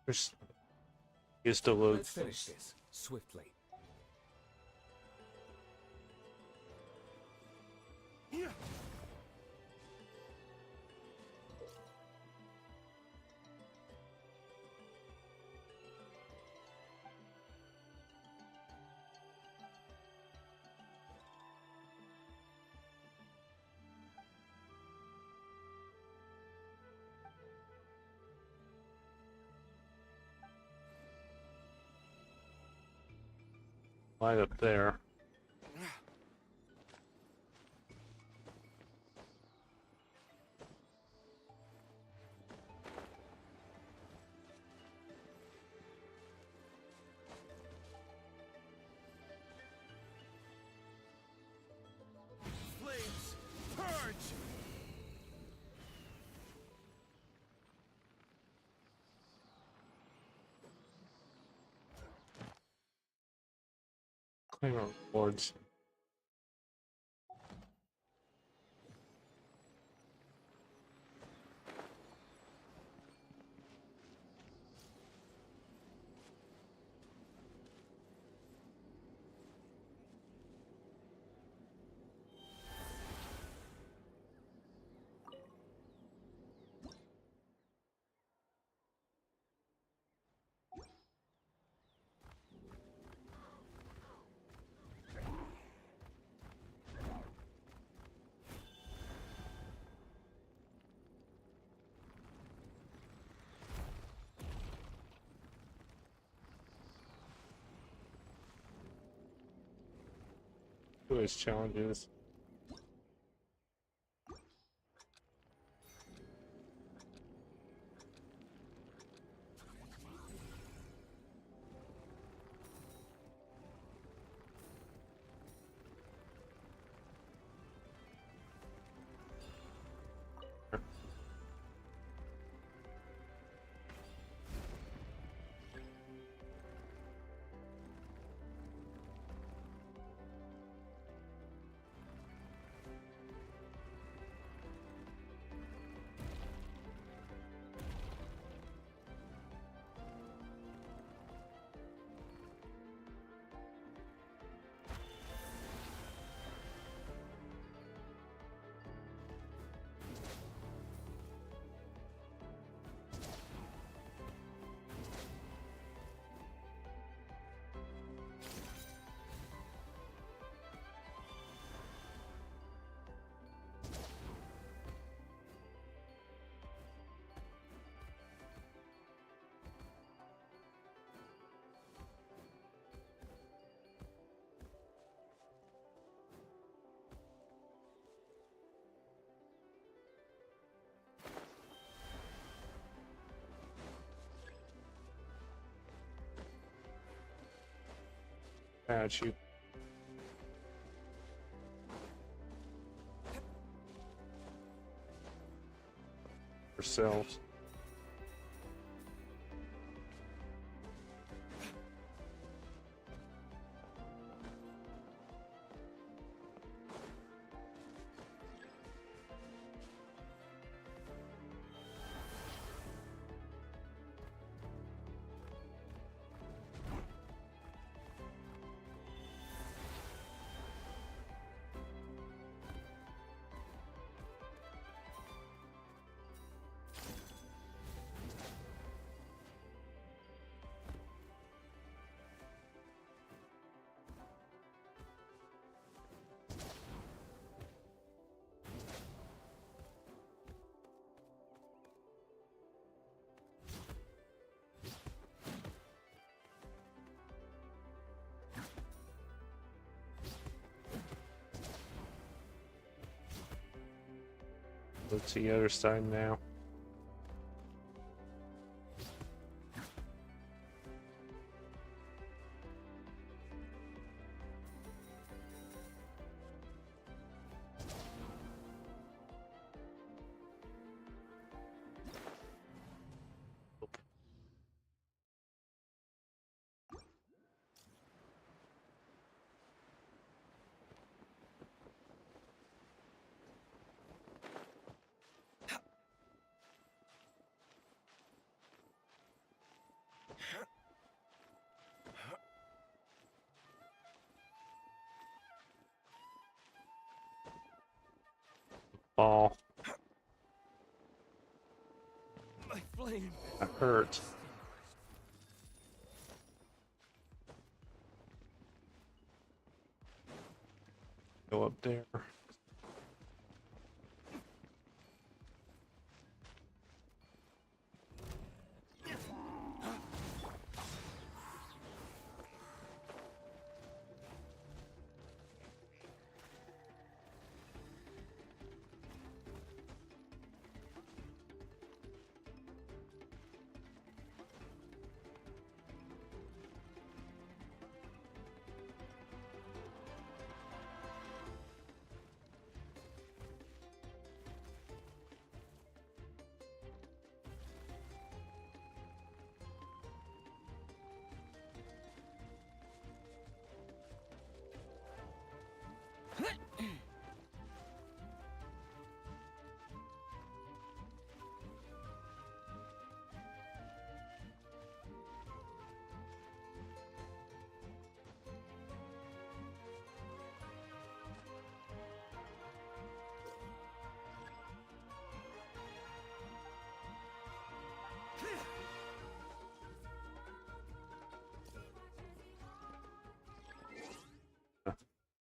There's used to load. Let's finish this swiftly. Light up there. Flames, purge! Claim our rewards. Do his challenges. at you. Yourselves. Go to the other side now. Ball. My flame. I hurt. Go up there.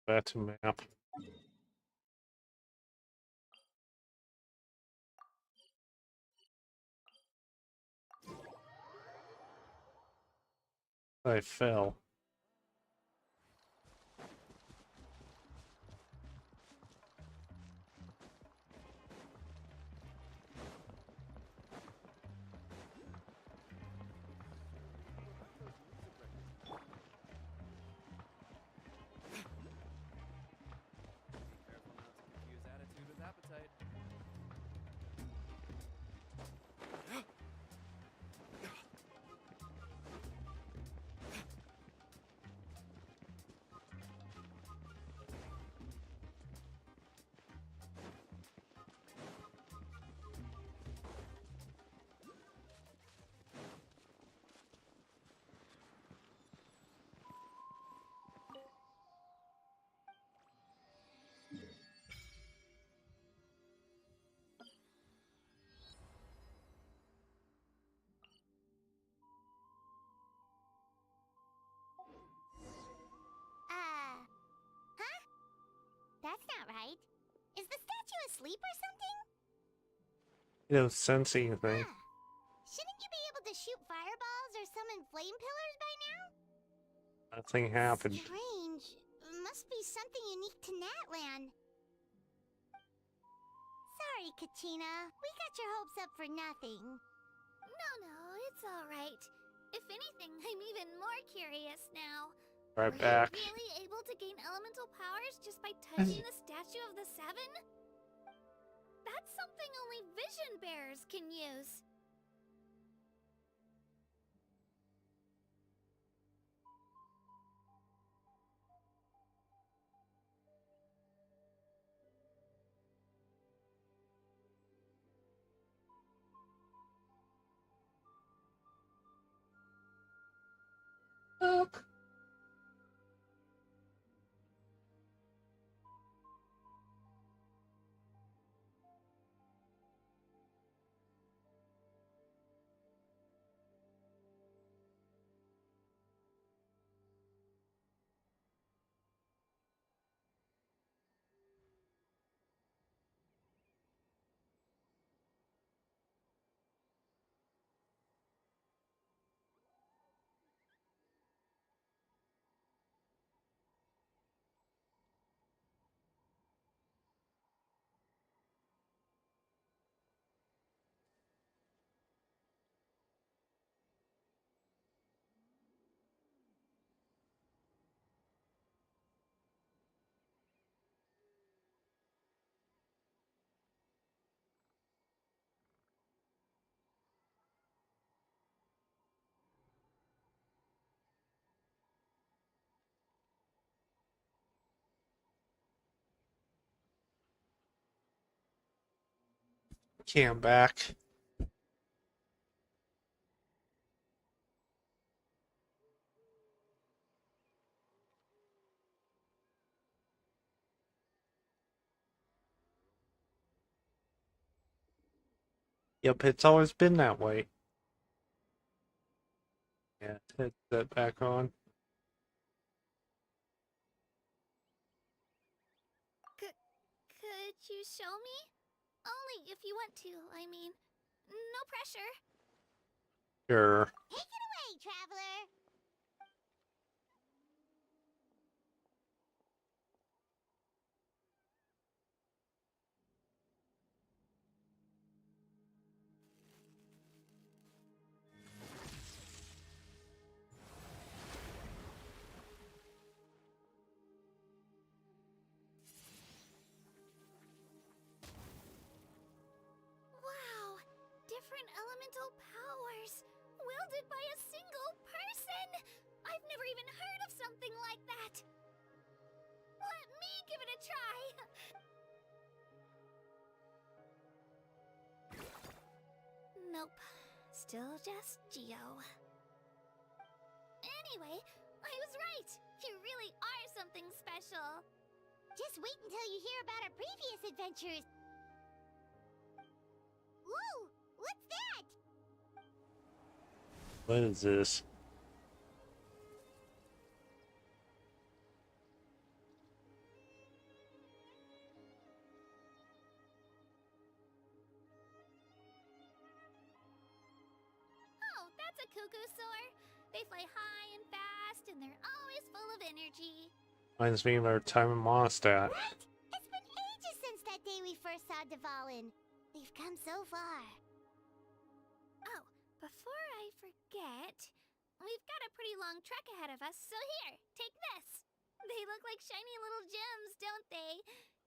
Back to map. I fell. Careful not to confuse attitude with appetite. Huh? That's not right. Is the statue asleep or something? You know, sensing thing. Huh. Shouldn't you be able to shoot fireballs or summon flame pillars by now? Nothing happened. Strange. Must be something unique to Natlan. Sorry, Kachina. We got your hopes up for nothing. No, it's all right. If anything, I'm even more curious now. Right Were back. you really able to gain elemental powers just by touching the Statue of the Seven? That's something only vision bearers can use. Look. Okay, I'm back. Yep, it's always been that way. Yeah, hit that back on. Could you show me? Only if you want to, I mean. No pressure. Sure. Take it away, traveler. Wow! Different elemental powers, wielded by a single person! I've never even heard of something like that! Let me give it a try! Nope. Still just Geo. Anyway, I was right! You really are something special! Just wait until you hear about our previous adventures. Whoa! What's that? What is this? Oh, that's a cuckoo soar. They fly high and fast, and they're always full of energy. Reminds me of our time in Mondstadt. What? It's been ages since that day we first saw Dvalin. We've come so far. Oh, before I forget, we've got a pretty long trek ahead of us, so here, take this. They look like shiny little gems, don't they?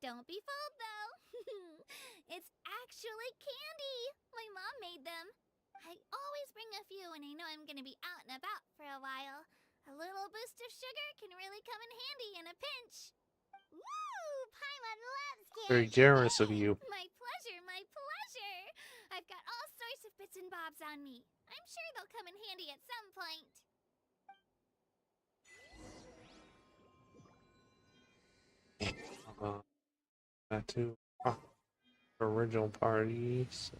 Don't be fooled, though. It's actually candy. My mom made them. I always bring a few when I know I'm gonna be out and about for a while. A little boost of sugar can really come in handy in a pinch. Woo! Paimon loves candy. Very generous of you. My pleasure, my pleasure. I've got all sorts of bits and bobs on me. I'm sure they'll come in handy at some point. That too. Original parties.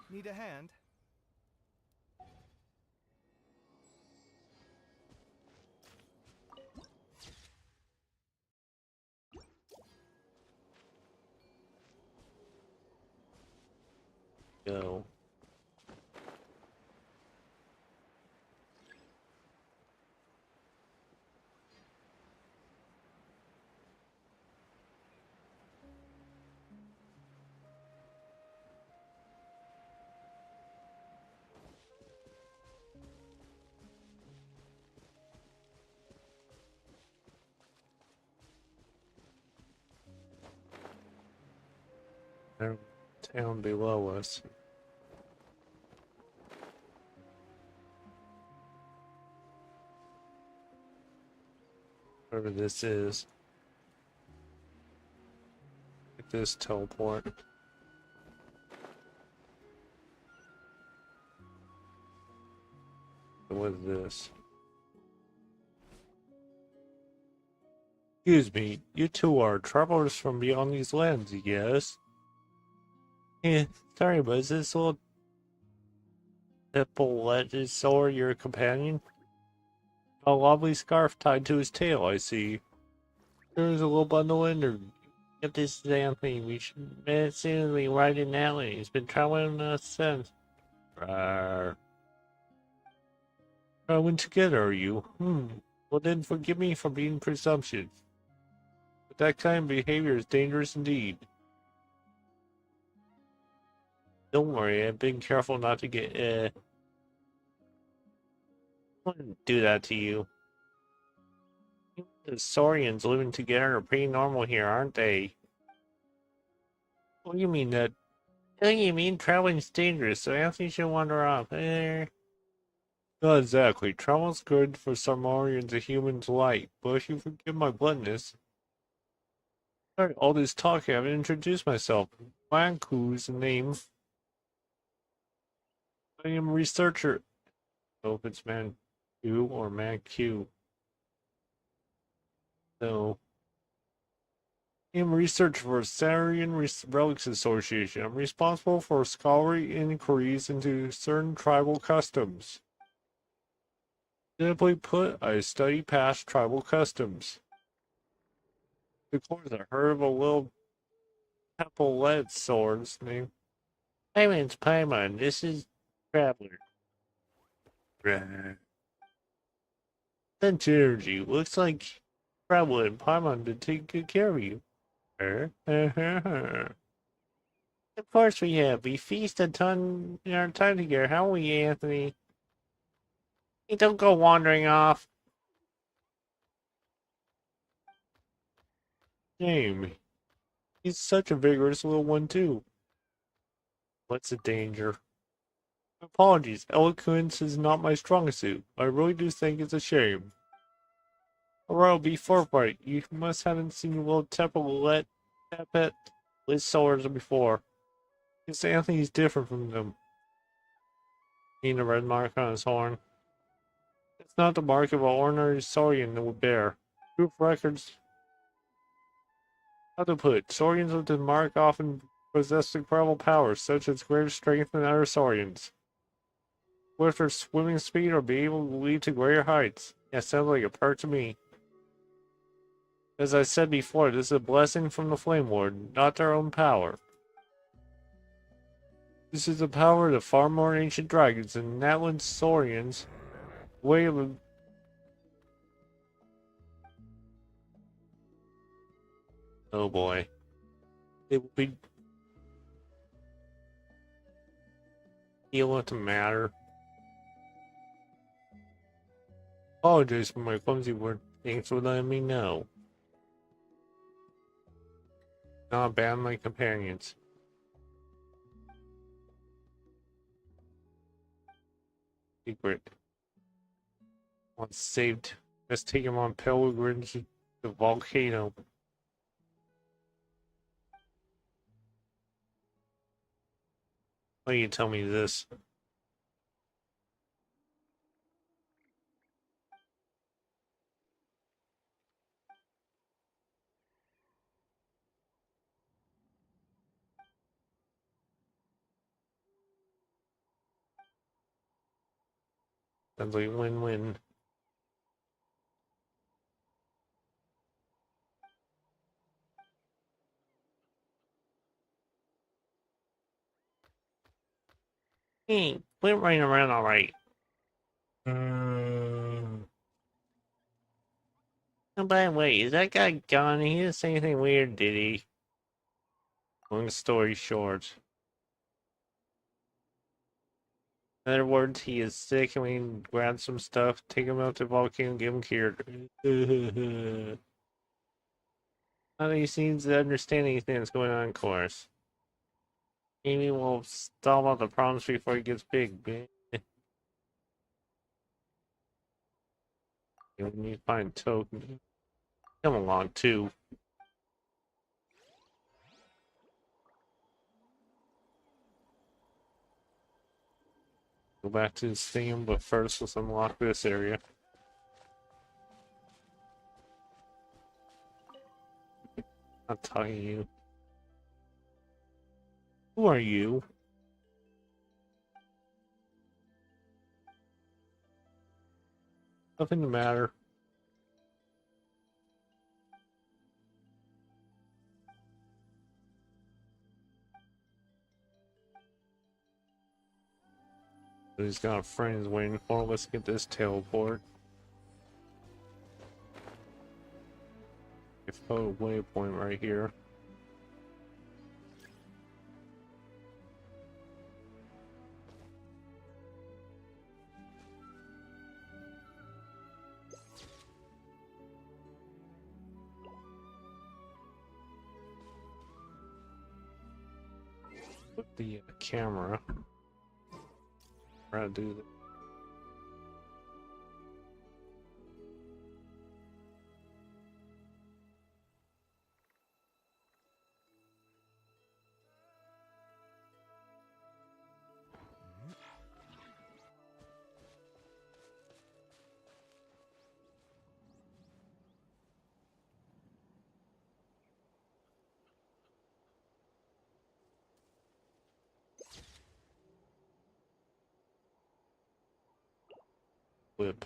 Need a hand? Go. There's a town below us. Whatever this is. Like this teleport. What is this? Excuse me, you two are travelers from beyond these lands, yes? Yeah, sorry, but is this little Hippolytosaur your companion? A lovely scarf tied to his tail, I see. There's a little bundle in there. If this is Anthony, we should seriously ride in Natlan. He's been traveling us since. Rawr. Traveling together, are you? Well then, forgive me for being presumptuous. But that kind of behavior is dangerous indeed. Don't worry, I've been careful not to get, I wouldn't do that to you. The Saurians living together are pretty normal here, aren't they? What do you mean that? What do you mean traveling's dangerous, so Anthony should wander off? Not exactly. Travel's good for some Saurians and humans alike, but if you forgive my bluntness. Sorry, all this talk, I haven't introduced myself. Wanku's the name. I am a researcher. I hope it's Man Q or Man Q. No. I am a researcher for Saurian Relics Association. I'm responsible for scholarly inquiries into certain tribal customs. Simply put, I study past tribal customs. Of course, I heard of a little Epaulet sword's name. My name's Paimon. This is Traveler. Sense energy. Looks like Traveler and Paimon to take good care of you. Of course we have. We feast a ton in our time together, haven't we, Anthony? Hey, don't go wandering off. Shame. He's such a vigorous little one, too. What's the danger? Apologies, eloquence is not my strongest suit. I really do think it's a shame. Alright, be forthright. You must haven't seen the little Tepet with swords before. This Anthony's different from them. Seeing a red mark on his horn. It's not the mark of an ordinary Saurian that would bear. Proof records. How to put it, Saurians with the mark often possess incredible powers, such as greater strength than other Saurians. Swifter swimming speed or be able to lead to greater heights. Yeah, sounds like a perk to me. As I said before, this is a blessing from the Flame Lord, not their own power. This is the power of the far more ancient dragons and Natlan Saurians. Way of oh boy. It will be deal with the matter. Apologize for my clumsy word. Thanks for letting me know. Not ban my companions. Secret. Once saved, let's take him on pilgrimage to the volcano. Why do you tell me this? Sounds like win-win. Hey, quit running around alright. Oh, by the way, is that guy gone? He didn't say anything weird, did he? Long story short. In other words, he is sick and we can grab some stuff, take him out to the volcano, and give him cured. Now that he seems to understand anything that's going on, of course. Maybe we'll solve all the problems before he gets big, man. We need to find token. Come along, too. Go back to the stadium, but first let's unlock this area. I'm talking to you. Who are you? Nothing to matter. He's got friends waiting for him. Let's get this teleport. If photo waypoint right here. Put the camera. Try to do that. Whip.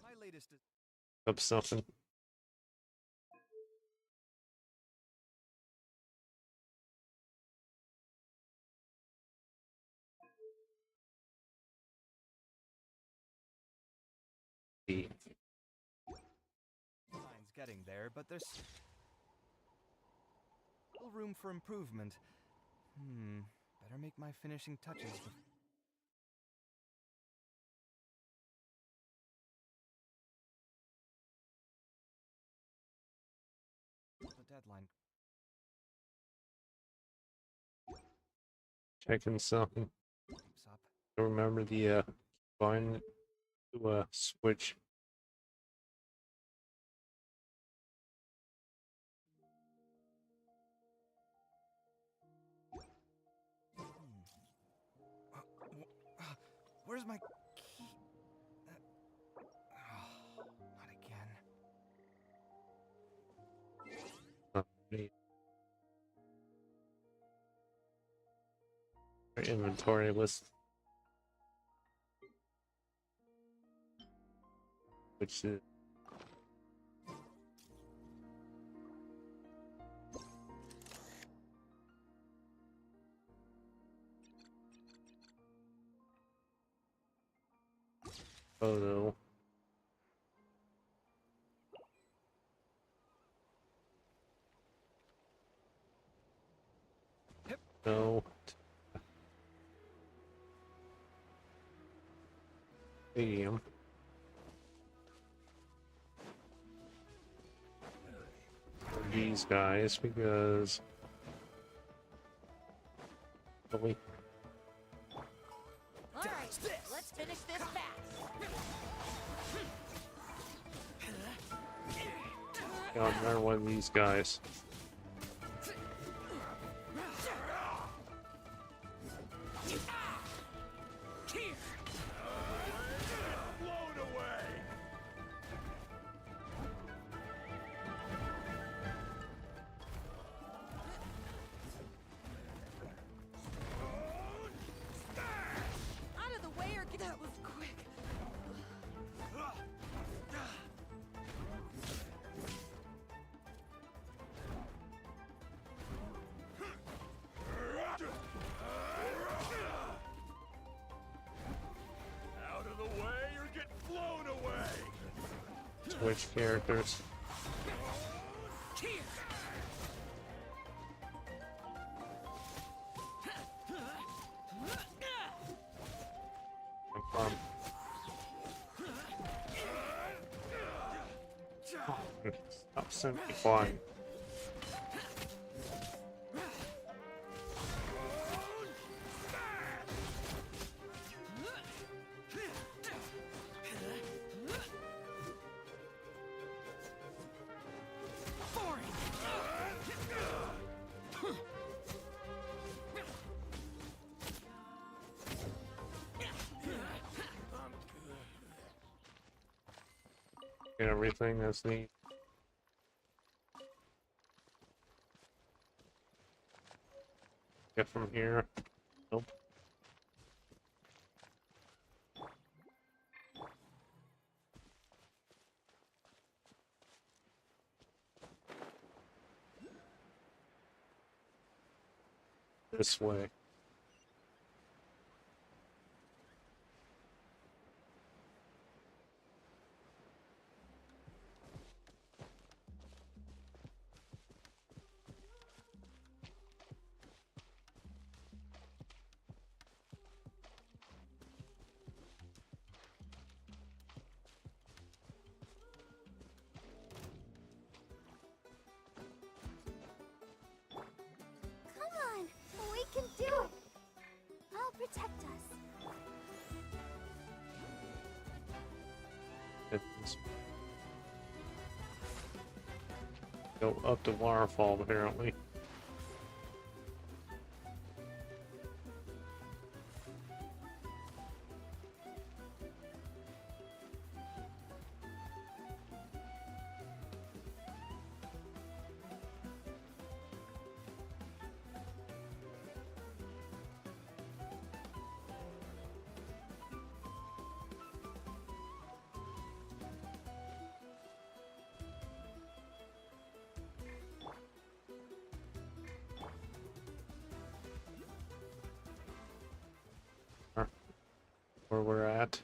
My latest is Up something. mine's getting there, but there's still room for improvement. Better make my finishing touches before the deadline. Checking something. Keeps up. Remember the button to switch. Where's my key? Not again. Inventory list. Which is photo. No. Stadium. These guys because we Alright, let's finish this fast. got another one of these guys. Out of the way or get that was quick. Out of the way or get blown away! Switch characters. Stop sending me flying. Get everything that's neat. Get from here. Nope. This way. Come on, we can do it. I'll protect us. It's go up the waterfall apparently. Where we're at.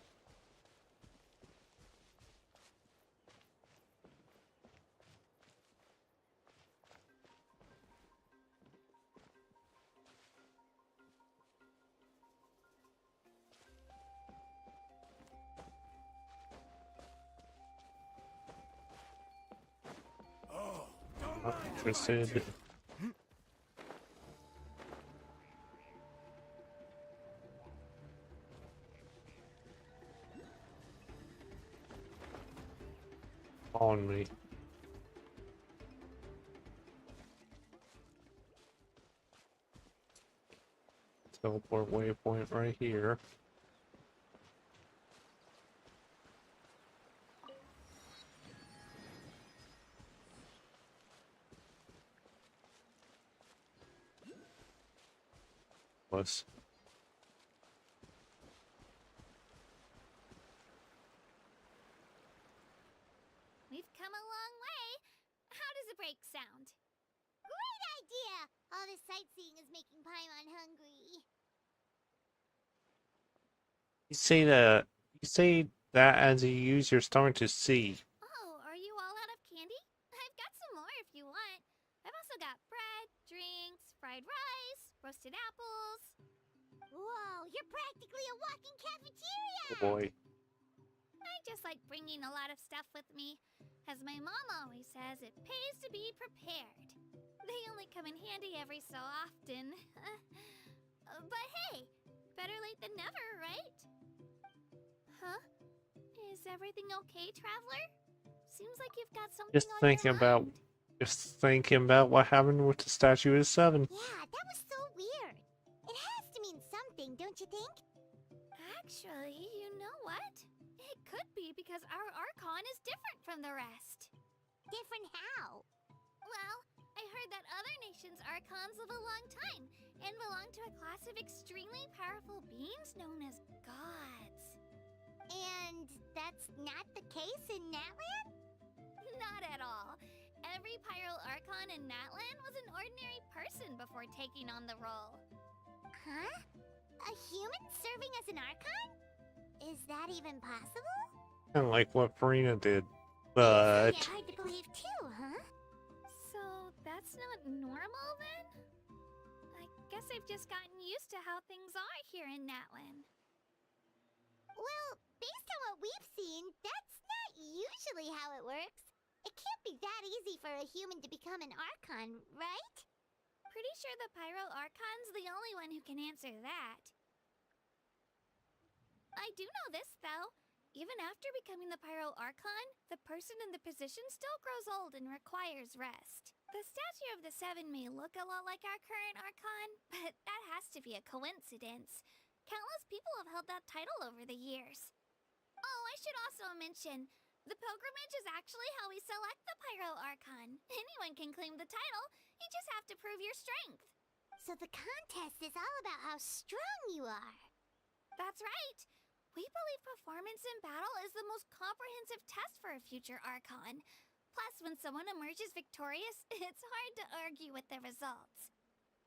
Oh, don't Not mind interested. On me. Teleport waypoint right here. Was We've come a long way. How does a break sound? Great idea! All this sightseeing is making Paimon hungry. you say that as you use your stomach to see. Oh, are you all out of candy? I've got some more if you want. I've also got bread, drinks, fried rice, roasted apples. Whoa, you're practically a walking cafeteria! Oh boy. I just like bringing a lot of stuff with me. As my mom always says, it pays to be prepared. They only come in handy every so often. But hey, better late than never, right? Huh? Is everything okay, Traveler? Seems like you've got something Just on thinking your about mind. what happened with the statue of 7. Yeah, that was so weird. It has to mean something, don't you think? Actually, you know what? It could be because our Archon is different from the rest. Different how? Well, I heard that other nations' Archons live a long time and belong to a class of extremely powerful beings known as gods. And that's not the case in Natlan? Not at all. Every Pyro Archon in Natlan was an ordinary person before taking on the role. Huh? A human serving as an Archon? Is that even possible? Kind of like what Farina did, It's but hard to believe too, huh? So that's not normal then? I guess I've just gotten used to how things are here in Natlan. Well, based on what we've seen, that's not usually how it works. It can't be that easy for a human to become an Archon, right? Pretty sure the Pyro Archon's the only one who can answer that. I do know this, though. Even after becoming the Pyro Archon, the person in the position still grows old and requires rest. The statue of the Seven may look a lot like our current Archon, but that has to be a coincidence. Countless people have held that title over the years. Oh, I should also mention, the pilgrimage is actually how we select the Pyro Archon. Anyone can claim the title, you just have to prove your strength. So the contest is all about how strong you are. That's right. We believe performance in battle is the most comprehensive test for a future Archon. Plus, when someone emerges victorious, it's hard to argue with the results.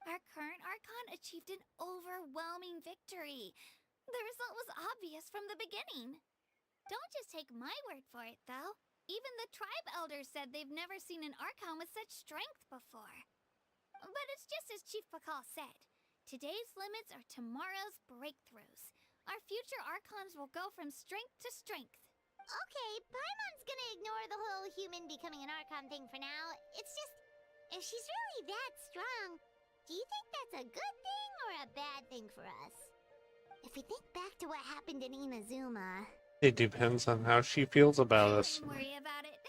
Our current Archon achieved an overwhelming victory. The result was obvious from the beginning. Don't just take my word for it, though. Even the tribe elders said they've never seen an Archon with such strength before. But it's just as Chief Pakal said. Today's limits are tomorrow's breakthroughs. Our future Archons will go from strength to strength. Okay, Paimon's gonna ignore the whole human becoming an Archon thing for now. It's just, if she's really that strong, do you think that's a good thing or a bad thing for us? If we think back to what happened in Inazuma... It depends on how she feels about us. Don't worry about it.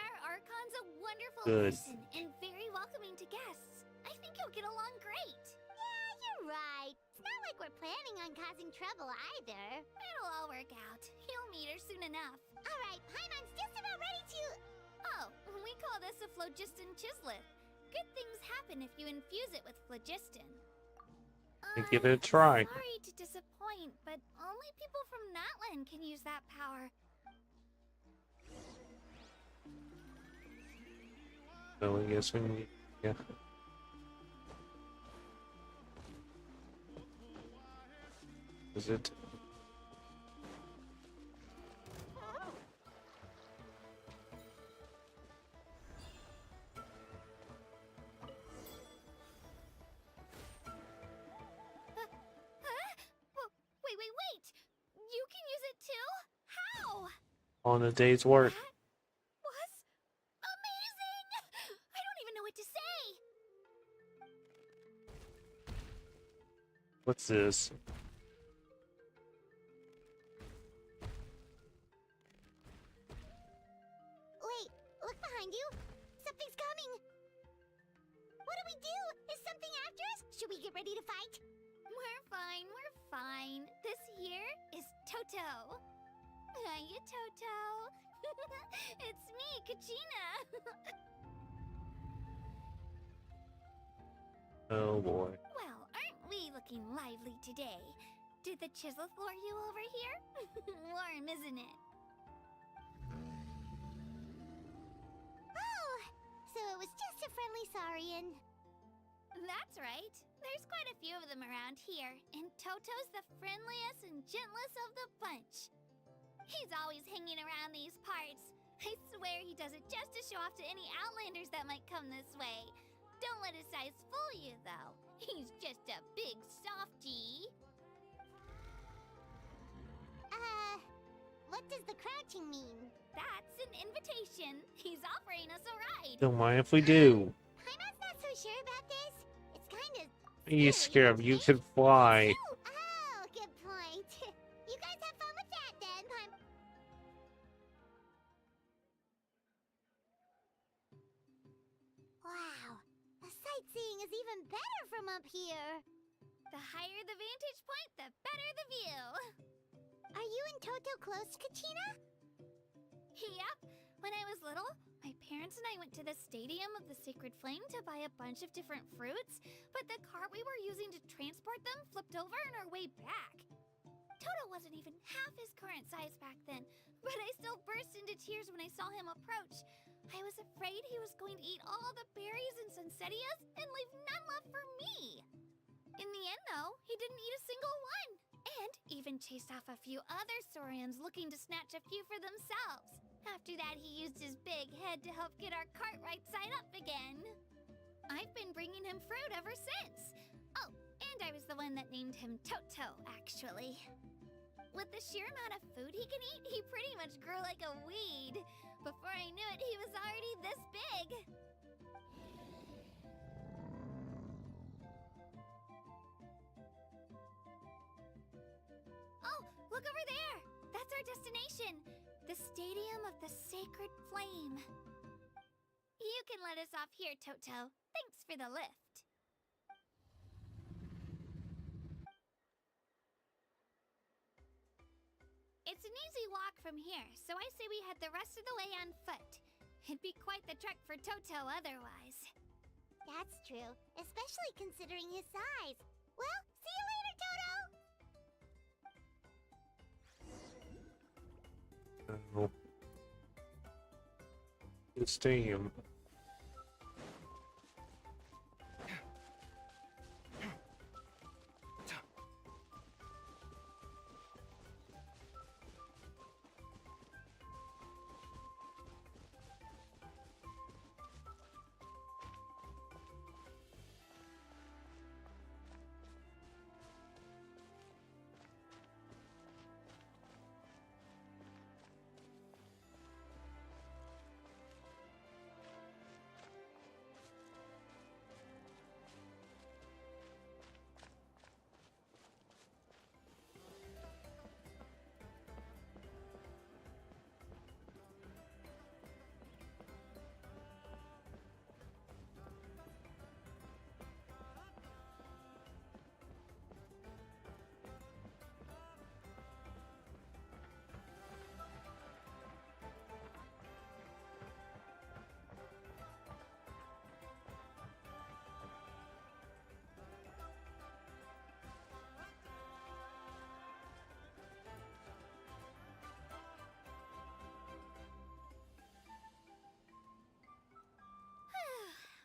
Our Archon's a wonderful Good. person and very welcoming to guests. I think you'll get along great. Yeah, you're right. It's not like we're planning on causing trouble either. It'll all work out. You'll meet her soon enough. Alright, Paimon's just about ready to... Oh, we call this a phlogiston chislet. Good things happen if you infuse it with phlogiston. Give it a try. Sorry to disappoint, but only people from Natlan can use that power. So I guess we need, yeah. Is it? Wait! You can use it too? How? On a day's work. That was amazing! I don't even know what to say! What's this? Wait, look behind you. Something's coming. What do we do? Is something after us? Should we get ready to fight? We're fine. This here is Toto. Hiya, Toto. It's me, Kachina. Oh boy. Well, aren't we looking lively today? Did the chisel lure you over here? Warm, isn't it? Oh, so it was just a friendly Saurian. That's right. There's quite a few of them around here, and Toto's the friendliest and gentlest of the bunch. He's always hanging around these parts. I swear he does it just to show off to any Outlanders that might come this way. Don't let his size fool you, though. He's just a big softie. What does the crouching mean? That's an invitation. He's offering us a ride. Don't mind if we do. Paimon's not so sure about this. It's kind of... You scared you could fly. Oh, good point. You guys have fun with that then, Paimon. Wow, the sightseeing is even better from up here. The higher the vantage point, the better the view. Are you and Toto close, Kachina? Yep. When I was little, my parents and I went to the Stadium of the Sacred Flame to buy a bunch of different fruits, but the cart we were using to transport them flipped over on our way back. Toto wasn't even half his current size back then, but I still burst into tears when I saw him approach. I was afraid he was going to eat all the berries and sunsettias and leave none left for me. In the end, though, he didn't eat a single one, and even chased off a few other Saurians looking to snatch a few for themselves. After that, he used his big head to help get our cart right side up again. I've been bringing him fruit ever since. Oh, and I was the one that named him Toto, actually. With the sheer amount of food he can eat, he pretty much grew like a weed. Before I knew it, he was already this big. Oh, look over there! That's our destination! The Stadium of the Sacred Flame. You can let us off here, Toto. Thanks for the lift. It's an easy walk from here, so I say we head the rest of the way on foot. It'd be quite the trek for Toto otherwise. That's true, especially considering his size. Well, see you later, Toto! Oh. It's team.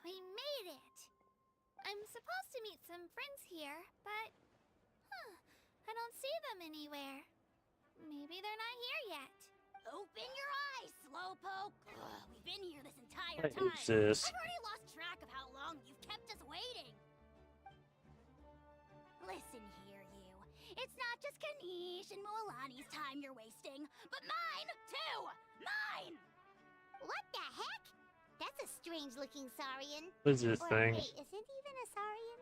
We made it! I'm supposed to meet some friends here, but... I don't see them anywhere. Maybe they're not here yet. Open your eyes, Slowpoke! Ugh, we've been here this entire What time. is this? I've already lost track of how long you've kept us waiting. Listen here, you. It's not just Kanish and Moalani's time you're wasting, but mine, too! Mine! What the heck? That's a strange-looking Saurian. What is this Or, thing? wait, is it even a Saurian?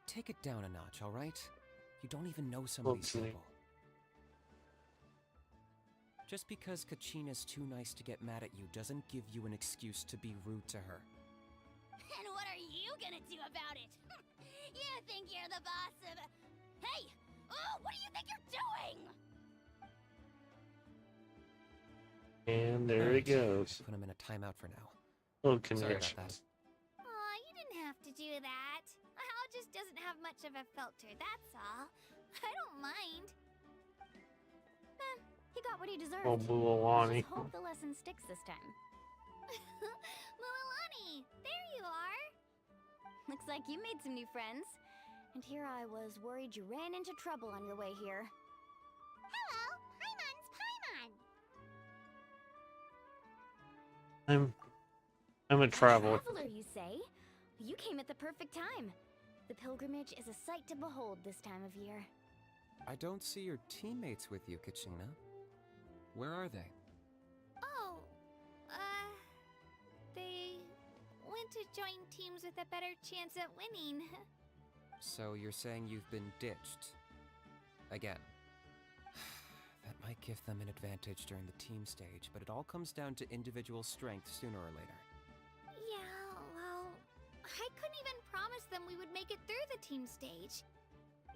Take it down a notch, alright? You don't even know some of these Okay. people. Just because Kachina's too nice to get mad at you doesn't give you an excuse to be rude to her. And what are you gonna do about it? You think you're the boss of... Hey! Oh, what do you think you're doing? And there it goes. Put him in a timeout for now. Oh, Sorry about that. connections. Aw, you didn't have to do that. Hal just doesn't have much of a filter, that's all. I don't mind. He got what he deserved. Oh, Bulalani. Just hope the lesson sticks this time. Mualani, there you are. Looks like you made some new friends. And here I was worried you ran into trouble on your way here. Hello, Paimon's Paimon. I'm a traveler. Traveler, you say? You came at the perfect time. The pilgrimage is a sight to behold this time of year. I don't see your teammates with you, Kachina. Where are they? Oh, they went to join teams with a better chance at winning. So you're saying you've been ditched? Again. That might give them an advantage during the team stage, but it all comes down to individual strength sooner or later. Yeah, well, I couldn't even promise them we would make it through the team stage.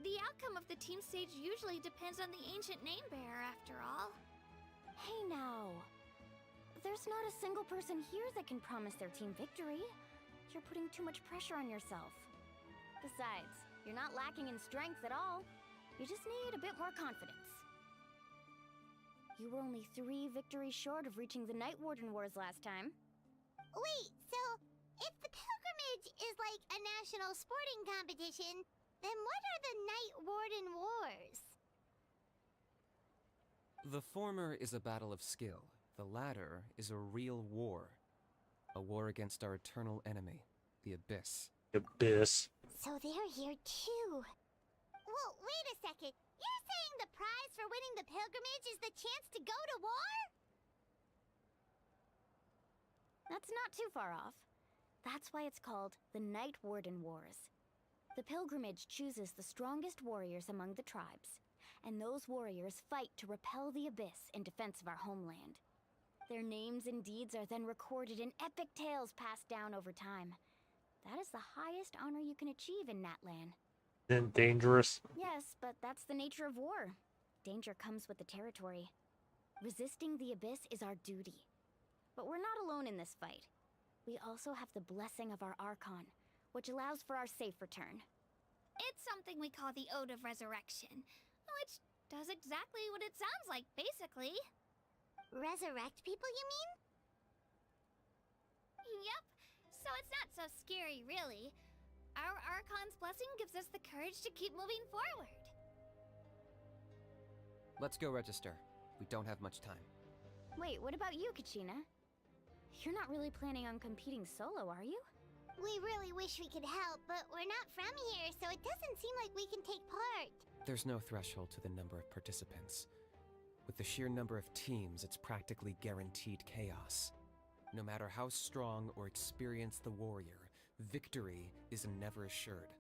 The outcome of the team stage usually depends on the ancient name bearer, after all. Hey now. There's not a single person here that can promise their team victory. You're putting too much pressure on yourself. Besides, you're not lacking in strength at all. You just need a bit more confidence. You were only 3 victories short of reaching the Night Warden Wars last time. Wait, so if the pilgrimage is like a national sporting competition, then what are the Night Warden Wars? The former is a battle of skill. The latter is a real war. A war against our eternal enemy, the Abyss. Abyss. So they're here too. Well, wait a second. You're saying the prize for winning the pilgrimage is the chance to go to war? That's not too far off. That's why it's called the Night Warden Wars. The pilgrimage chooses the strongest warriors among the tribes, and those warriors fight to repel the abyss in defense of our homeland. Their names and deeds are then recorded in epic tales passed down over time. That is the highest honor you can achieve in Natlan. Isn't dangerous? Yes, but that's the nature of war. Danger comes with the territory. Resisting the abyss is our duty. But we're not alone in this fight. We also have the blessing of our Archon, which allows for our safe return. It's something we call the Ode of Resurrection, which does exactly what it sounds like, basically. Resurrect people, you mean? Yep, so it's not so scary, really. Our Archon's blessing gives us the courage to keep moving forward. Let's go register. We don't have much time. Wait, what about you, Kachina? You're not really planning on competing solo, are you? We really wish we could help, but we're not from here, so it doesn't seem like we can take part. There's no threshold to the number of participants. With the sheer number of teams, it's practically guaranteed chaos. No matter how strong or experienced the warrior, victory is never assured.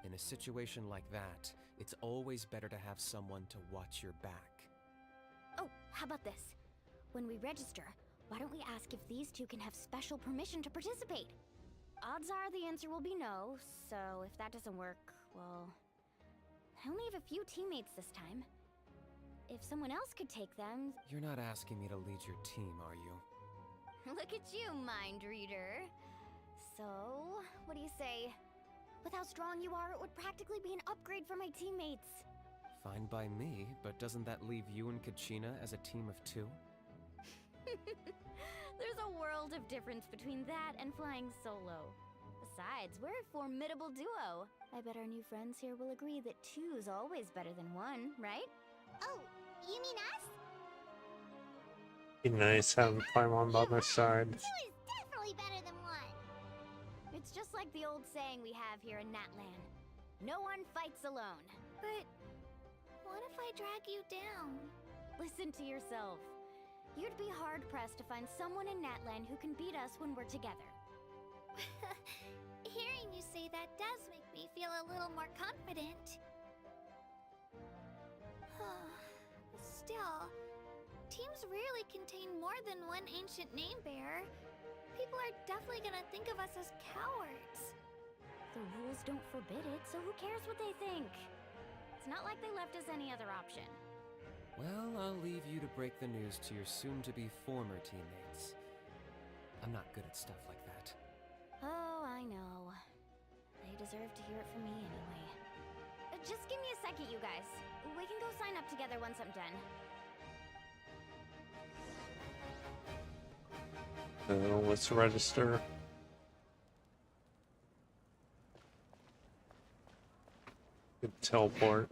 In a situation like that, it's always better to have someone to watch your back. Oh, how about this? When we register, why don't we ask if these two can have special permission to participate? Odds are the answer will be no, so if that doesn't work, well... I only have a few teammates this time. If someone else could take them... You're not asking me to lead your team, are you? Look at you, mind reader. So, what do you say? With how strong you are, it would practically be an upgrade for my teammates. Fine by me, but doesn't that leave you and Kachina as a team of two? There's a world of difference between that and flying solo. Besides, we're a formidable duo. I bet our new friends here will agree that two's always better than one, right? Oh, you mean us? Be nice having Paimon by my side. Two is definitely better than one. It's just like the old saying we have here in Natlan. No one fights alone. But what if I drag you down? Listen to yourself. You'd be hard-pressed to find someone in Natlan who can beat us when we're together. Hearing you say that does make me feel a little more confident. Still, teams rarely contain more than one ancient name bearer. People are definitely gonna think of us as cowards. The rules don't forbid it, so who cares what they think? It's not like they left us any other option. Well, I'll leave you to break the news to your soon-to-be former teammates. I'm not good at stuff like that. Oh, I know. They deserve to hear it from me anyway. Just give me a second, you guys. We can go sign up together once I'm done. Let's register. Good teleport.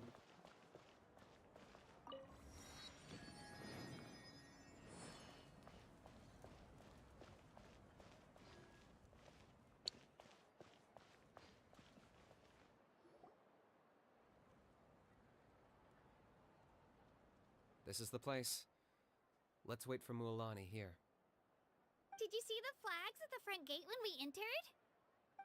This is the place. Let's wait for Mualani here. Did you see the flags at the front gate when we entered?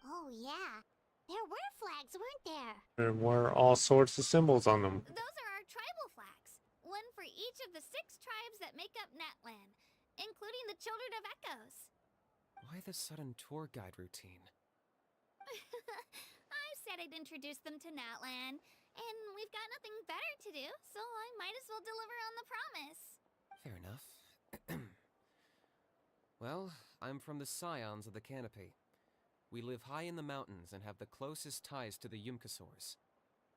Oh, yeah. There were flags, weren't there? There were all sorts of symbols on them. Those are our tribal flags. One for each of the 6 tribes that make up Natlan, including the Children of Echoes. Why the sudden tour guide routine? I said I'd introduce them to Natlan, and we've got nothing better to do, so I might as well deliver on the promise. Fair enough. Well, I'm from the Scions of the Canopy. We live high in the mountains and have the closest ties to the Yumkasaurs.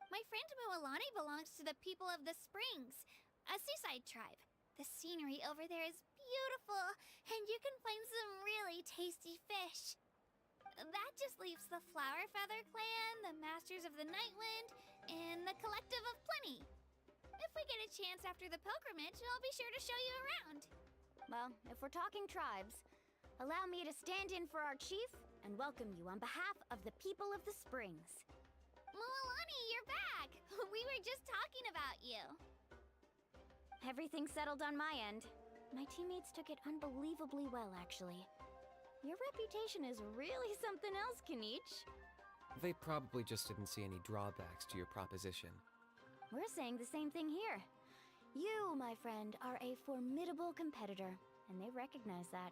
My friend Mualani belongs to the people of the Springs, a seaside tribe. The scenery over there is beautiful, and you can find some really tasty fish. That just leaves the Flower Feather Clan, the Masters of the Nightwind, and the Collective of Plenty. If we get a chance after the pilgrimage, I'll be sure to show you around. Well, if we're talking tribes, allow me to stand in for our chief and welcome you on behalf of the people of the Springs. Mualani, you're back! We were just talking about you. Everything settled on my end. My teammates took it unbelievably well, actually. Your reputation is really something else, Kanich. They probably just didn't see any drawbacks to your proposition. We're saying the same thing here. You, my friend, are a formidable competitor, and they recognize that.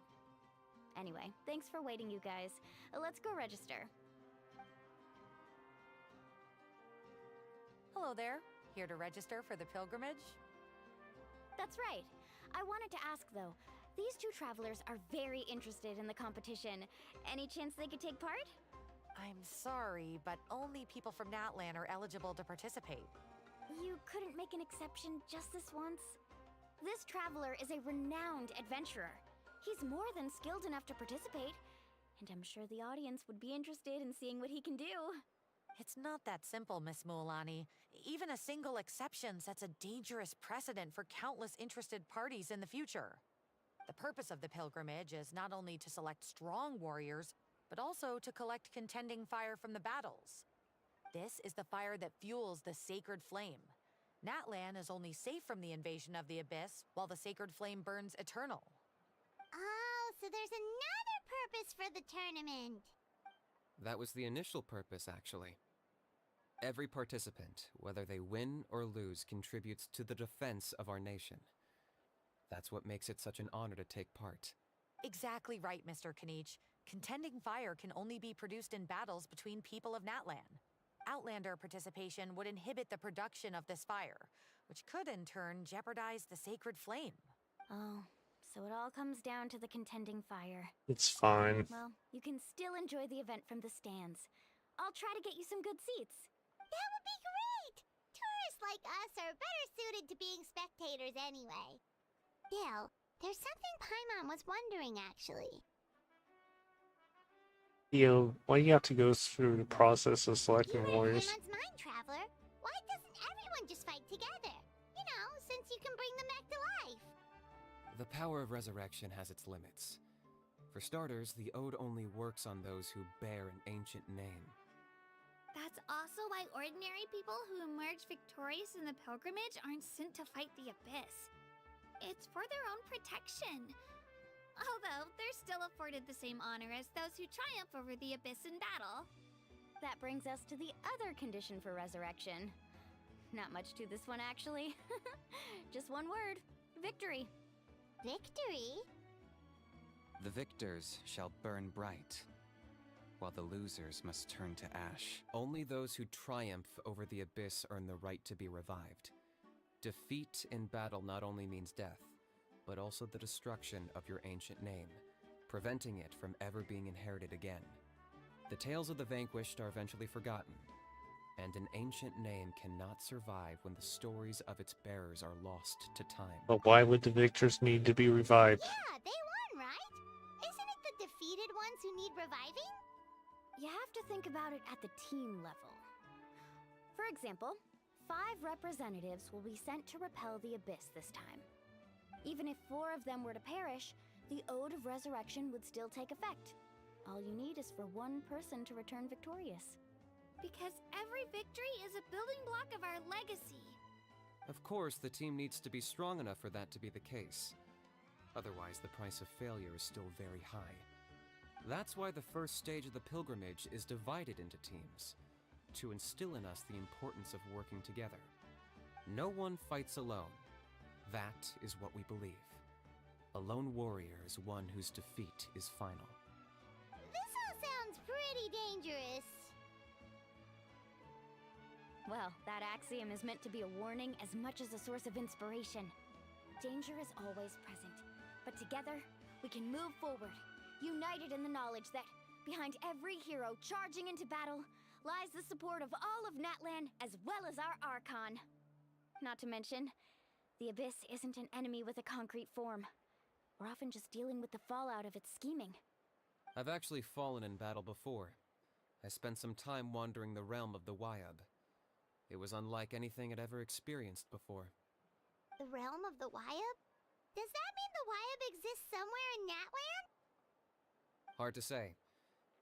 Anyway, thanks for waiting, you guys. Let's go register. Hello there. Here to register for the pilgrimage? That's right. I wanted to ask, though. These two travelers are very interested in the competition. Any chance they could take part? I'm sorry, but only people from Natlan are eligible to participate. You couldn't make an exception just this once? This traveler is a renowned adventurer. He's more than skilled enough to participate, and I'm sure the audience would be interested in seeing what he can do. It's not that simple, Miss Mualani. Even a single exception sets a dangerous precedent for countless interested parties in the future. The purpose of the pilgrimage is not only to select strong warriors, but also to collect contending fire from the battles. This is the fire that fuels the sacred flame. Natlan is only safe from the invasion of the abyss, while the sacred flame burns eternal. Oh, so there's another purpose for the tournament. That was the initial purpose, actually. Every participant, whether they win or lose, contributes to the defense of our nation. That's what makes it such an honor to take part. Exactly right, Mr. Kanich. Contending fire can only be produced in battles between people of Natlan. Outlander participation would inhibit the production of this fire, which could in turn jeopardize the sacred flame. Oh, so it all comes down to the contending fire. It's fine. Well, you can still enjoy the event from the stands. I'll try to get you some good seats. That would be great! Tourists like us are better suited to being spectators anyway. Bill, there's something Paimon was wondering, actually. Theo, why do you have to go through the process of selecting You warriors? Paimon's mind, Traveler. Why doesn't everyone just fight together? You know, since you can bring them back to life. The power of resurrection has its limits. For starters, the ode only works on those who bear an ancient name. That's also why ordinary people who emerge victorious in the pilgrimage aren't sent to fight the abyss. It's for their own protection. Although, they're still afforded the same honor as those who triumph over the abyss in battle. That brings us to the other condition for resurrection. Not much to this one, actually. Just one word. Victory. Victory? The victors shall burn bright, while the losers must turn to ash. Only those who triumph over the abyss earn the right to be revived. Defeat in battle not only means death, but also the destruction of your ancient name, preventing it from ever being inherited again. The tales of the vanquished are eventually forgotten, and an ancient name cannot survive when the stories of its bearers are lost to time. But why would the victors need to be revived? Yeah, they won, right? Isn't it the defeated ones who need reviving? You have to think about it at the team level. For example, 5 representatives will be sent to repel the abyss this time. Even if 4 of them were to perish, the Ode of Resurrection would still take effect. All you need is for 1 person to return victorious. Because every victory is a building block of our legacy. Of course, the team needs to be strong enough for that to be the case. Otherwise, the price of failure is still very high. That's why the first stage of the pilgrimage is divided into teams, to instill in us the importance of working together. No one fights alone. That is what we believe. A lone warrior is one whose defeat is final. This all sounds pretty dangerous. Well, that axiom is meant to be a warning as much as a source of inspiration. Danger is always present, but together, we can move forward, united in the knowledge that behind every hero charging into battle lies the support of all of Natlan as well as our Archon. Not to mention, the Abyss isn't an enemy with a concrete form. We're often just dealing with the fallout of its scheming. I've actually fallen in battle before. I spent some time wandering the realm of the Wyab. It was unlike anything I'd ever experienced before. The realm of the Wyab? Does that mean the Wyab exists somewhere in Natlan? Hard to say.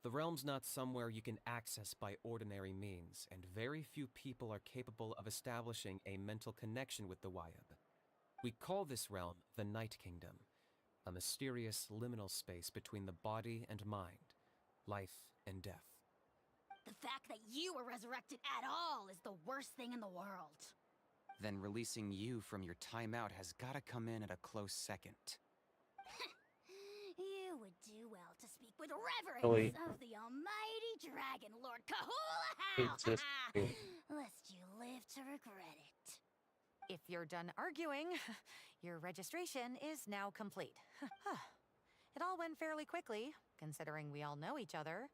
The realm's not somewhere you can access by ordinary means, and very few people are capable of establishing a mental connection with the Wyab. We call this realm the Night Kingdom, A mysterious liminal space between the body and mind, life and death. The fact that you were resurrected at all is the worst thing in the world. Then releasing you from your timeout has gotta come in at a close second. You would do well to speak with reverence Really? of the almighty Dragon Lord Kahula It's just- lest you live to regret it. If you're done arguing, your registration is now complete. It all went fairly quickly, considering we all know each other.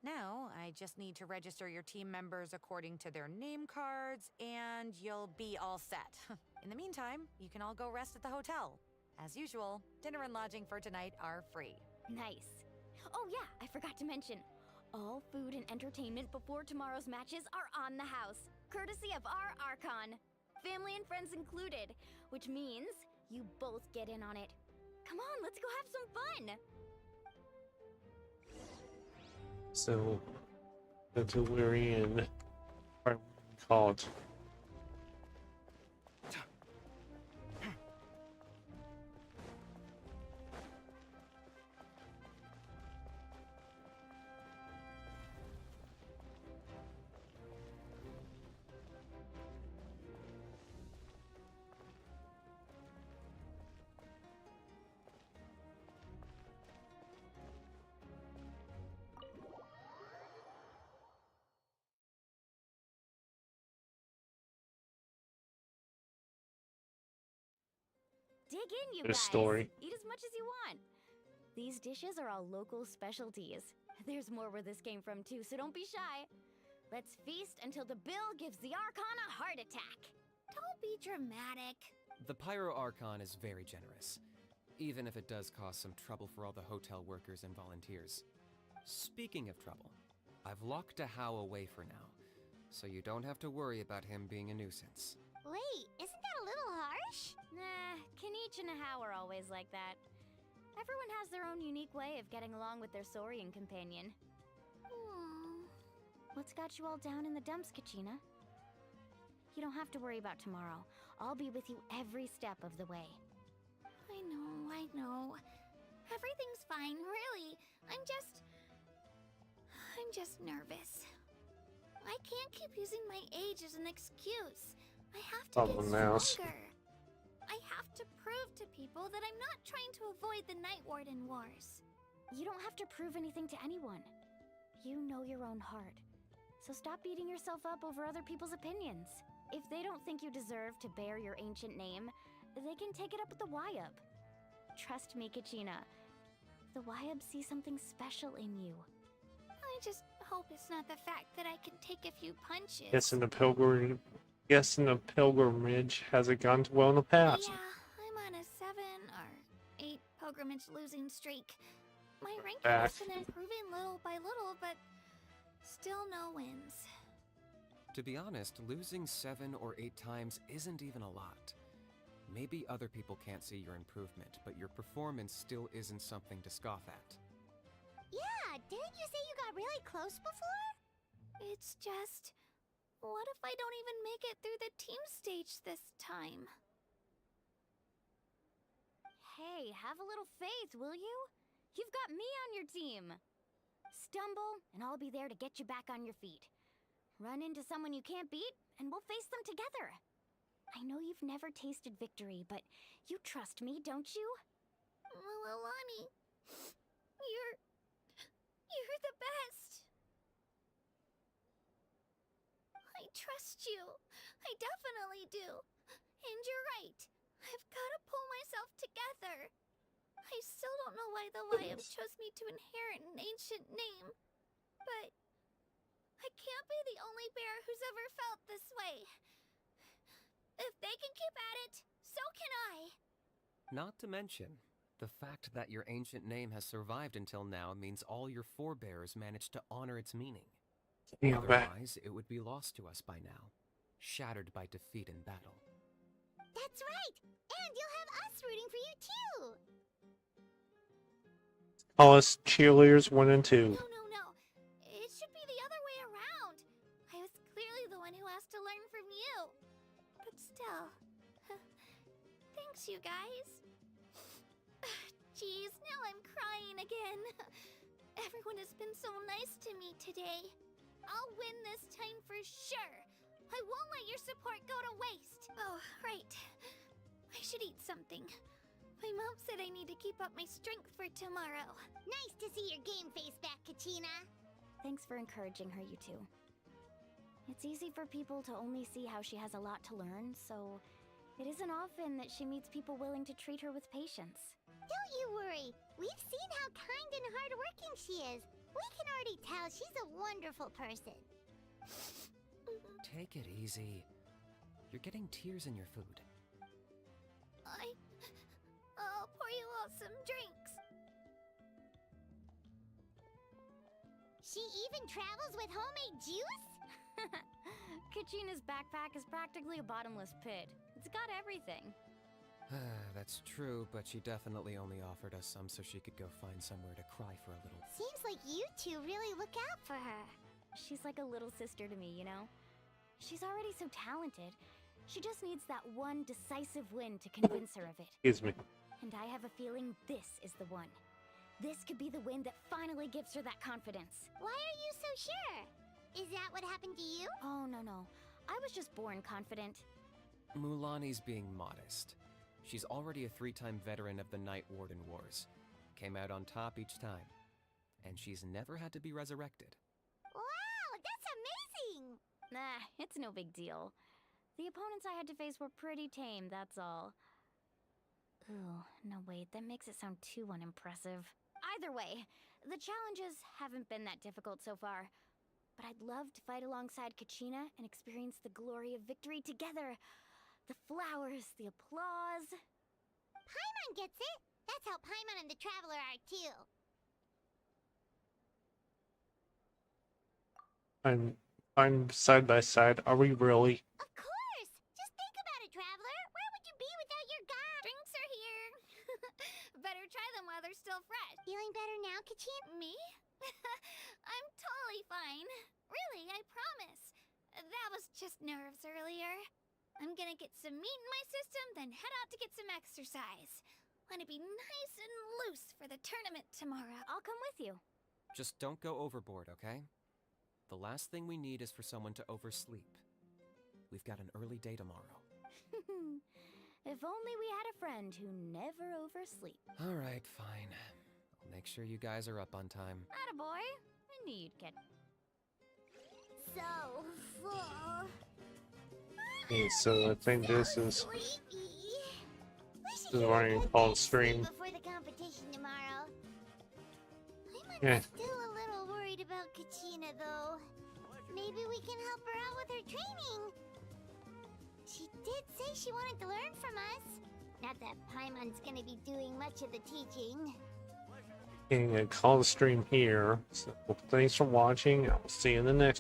Now, I just need to register your team members according to their name cards, and you'll be all set. In the meantime, you can all go rest at the hotel. As usual, dinner and lodging for tonight are free. Nice. Oh yeah, I forgot to mention. All food and entertainment before tomorrow's matches are on the house, courtesy of our Archon. Family and friends included, which means you both get in on it. Come on, let's go have some fun! So, the Delirian, or called. Dig in, you Good guys! story. Eat as much as you want! These dishes are all local specialties. There's more where this came from too, so don't be shy. Let's feast until the bill gives the Archon a heart attack. Don't be dramatic. The Pyro Archon is very generous, even if it does cause some trouble for all the hotel workers and volunteers. Speaking of trouble, I've locked a How away for now, so you don't have to worry about him being a nuisance. Wait, isn't that a little harsh? Nah, Kanich and Ahau are always like that. Everyone has their own unique way of getting along with their Saurian companion. What's got you all down in the dumps, Kachina? You don't have to worry about tomorrow. I'll be with you every step of the way. I know. Everything's fine, really. I'm just nervous. I can't keep using my age as an excuse. I have to Problem get mouse. stronger. I have to prove to people that I'm not trying to avoid the Night Warden Wars. You don't have to prove anything to anyone. You know your own heart. So stop beating yourself up over other people's opinions. If they don't think you deserve to bear your ancient name, they can take it up with the Wyub. Trust me, Kachina. The Wyub see something special in you. I just hope it's not the fact that I can take a few punches. Guessing the pilgrimage hasn't gone well in the past. Yeah, I'm on a 7 or 8 pilgrimage losing streak. My ranking Back. has been improving little by little, but still no wins. To be honest, losing 7 or 8 times isn't even a lot. Maybe other people can't see your improvement, but your performance still isn't something to scoff at. Yeah, didn't you say you got really close before? It's just, what if I don't even make it through the team stage this time? Hey, have a little faith, will you? You've got me on your team. Stumble, and I'll be there to get you back on your feet. Run into someone you can't beat, and we'll face them together. I know you've never tasted victory, but you trust me, don't you? Alani, you're the best. I trust you. I definitely do. And you're right. I've got to pull myself together. I still don't know why the Wyub chose me to inherit an ancient name. But I can't be the only bear who's ever felt this way. If they can keep at it, so can I. Not to mention, the fact that your ancient name has survived until now means all your forebears managed to honor its meaning. Yeah, Otherwise, it would be lost to us by now, shattered by defeat in battle. That's right! And you'll have us rooting for you too! Call us cheerleaders 1 and 2. No. It should be the other way around. I was clearly the one who has to learn from you. But still. Thanks, you guys. jeez, now I'm crying again. Everyone has been so nice to me today. I'll win this time for sure. I won't let your support go to waste. Oh, right. I should eat something. My mom said I need to keep up my strength for tomorrow. Nice to see your game face back, Kachina. Thanks for encouraging her, you two. It's easy for people to only see how she has a lot to learn, so it isn't often that she meets people willing to treat her with patience. Don't you worry. We've seen how kind and hardworking she is. We can already tell she's a wonderful person. Take it easy. You're getting tears in your food. I'll pour you all some drinks. She even travels with homemade juice? Kachina's backpack is practically a bottomless pit. It's got everything. That's true, but she definitely only offered us some so she could go find somewhere to cry for a little. Seems like you two really look out for her. She's like a little sister to me, you know? She's already so talented. She just needs that one decisive win to convince her of it. Excuse me. And I have a feeling this is the one. This could be the win that finally gives her that confidence. Why are you so sure? Is that what happened to you? Oh, no. I was just born confident. Mulaney's being modest. She's already a 3-time veteran of the Night Warden Wars. Came out on top each time. And she's never had to be resurrected. Wow, that's amazing! Nah, it's no big deal. The opponents I had to face were pretty tame, that's all. Ooh, no wait, that makes it sound too unimpressive. Either way, the challenges haven't been that difficult so far. But I'd love to fight alongside Kachina and experience the glory of victory together. The flowers, the applause. Paimon gets it! That's how Paimon and the Traveler are too. I'm side by side. Are we really? Of course! Just think about it, Traveler! Where would you be without your god? Drinks are here. Better try them while they're still fresh. Feeling better now, Kachina? Me? I'm totally fine. Really, I promise. That was just nerves earlier. I'm gonna get some meat in my system, then head out to get some exercise. Want to be nice and loose for the tournament tomorrow. I'll come with you. Just don't go overboard, okay? The last thing we need is for someone to oversleep. We've got an early day tomorrow. If only we had a friend who never oversleep. All right, fine. I'll make sure you guys are up on time. Attaboy. I knew you'd get... So full. Okay, so I think this is This is what I'm called stream. Before the competition tomorrow. I'm Yeah. still a little worried about Kachina, though. Maybe we can help her out with her training. She did say she wanted to learn from us. Not that Paimon's gonna be doing much of the teaching. Okay, I call the stream here. So thanks for watching. I'll see you in the next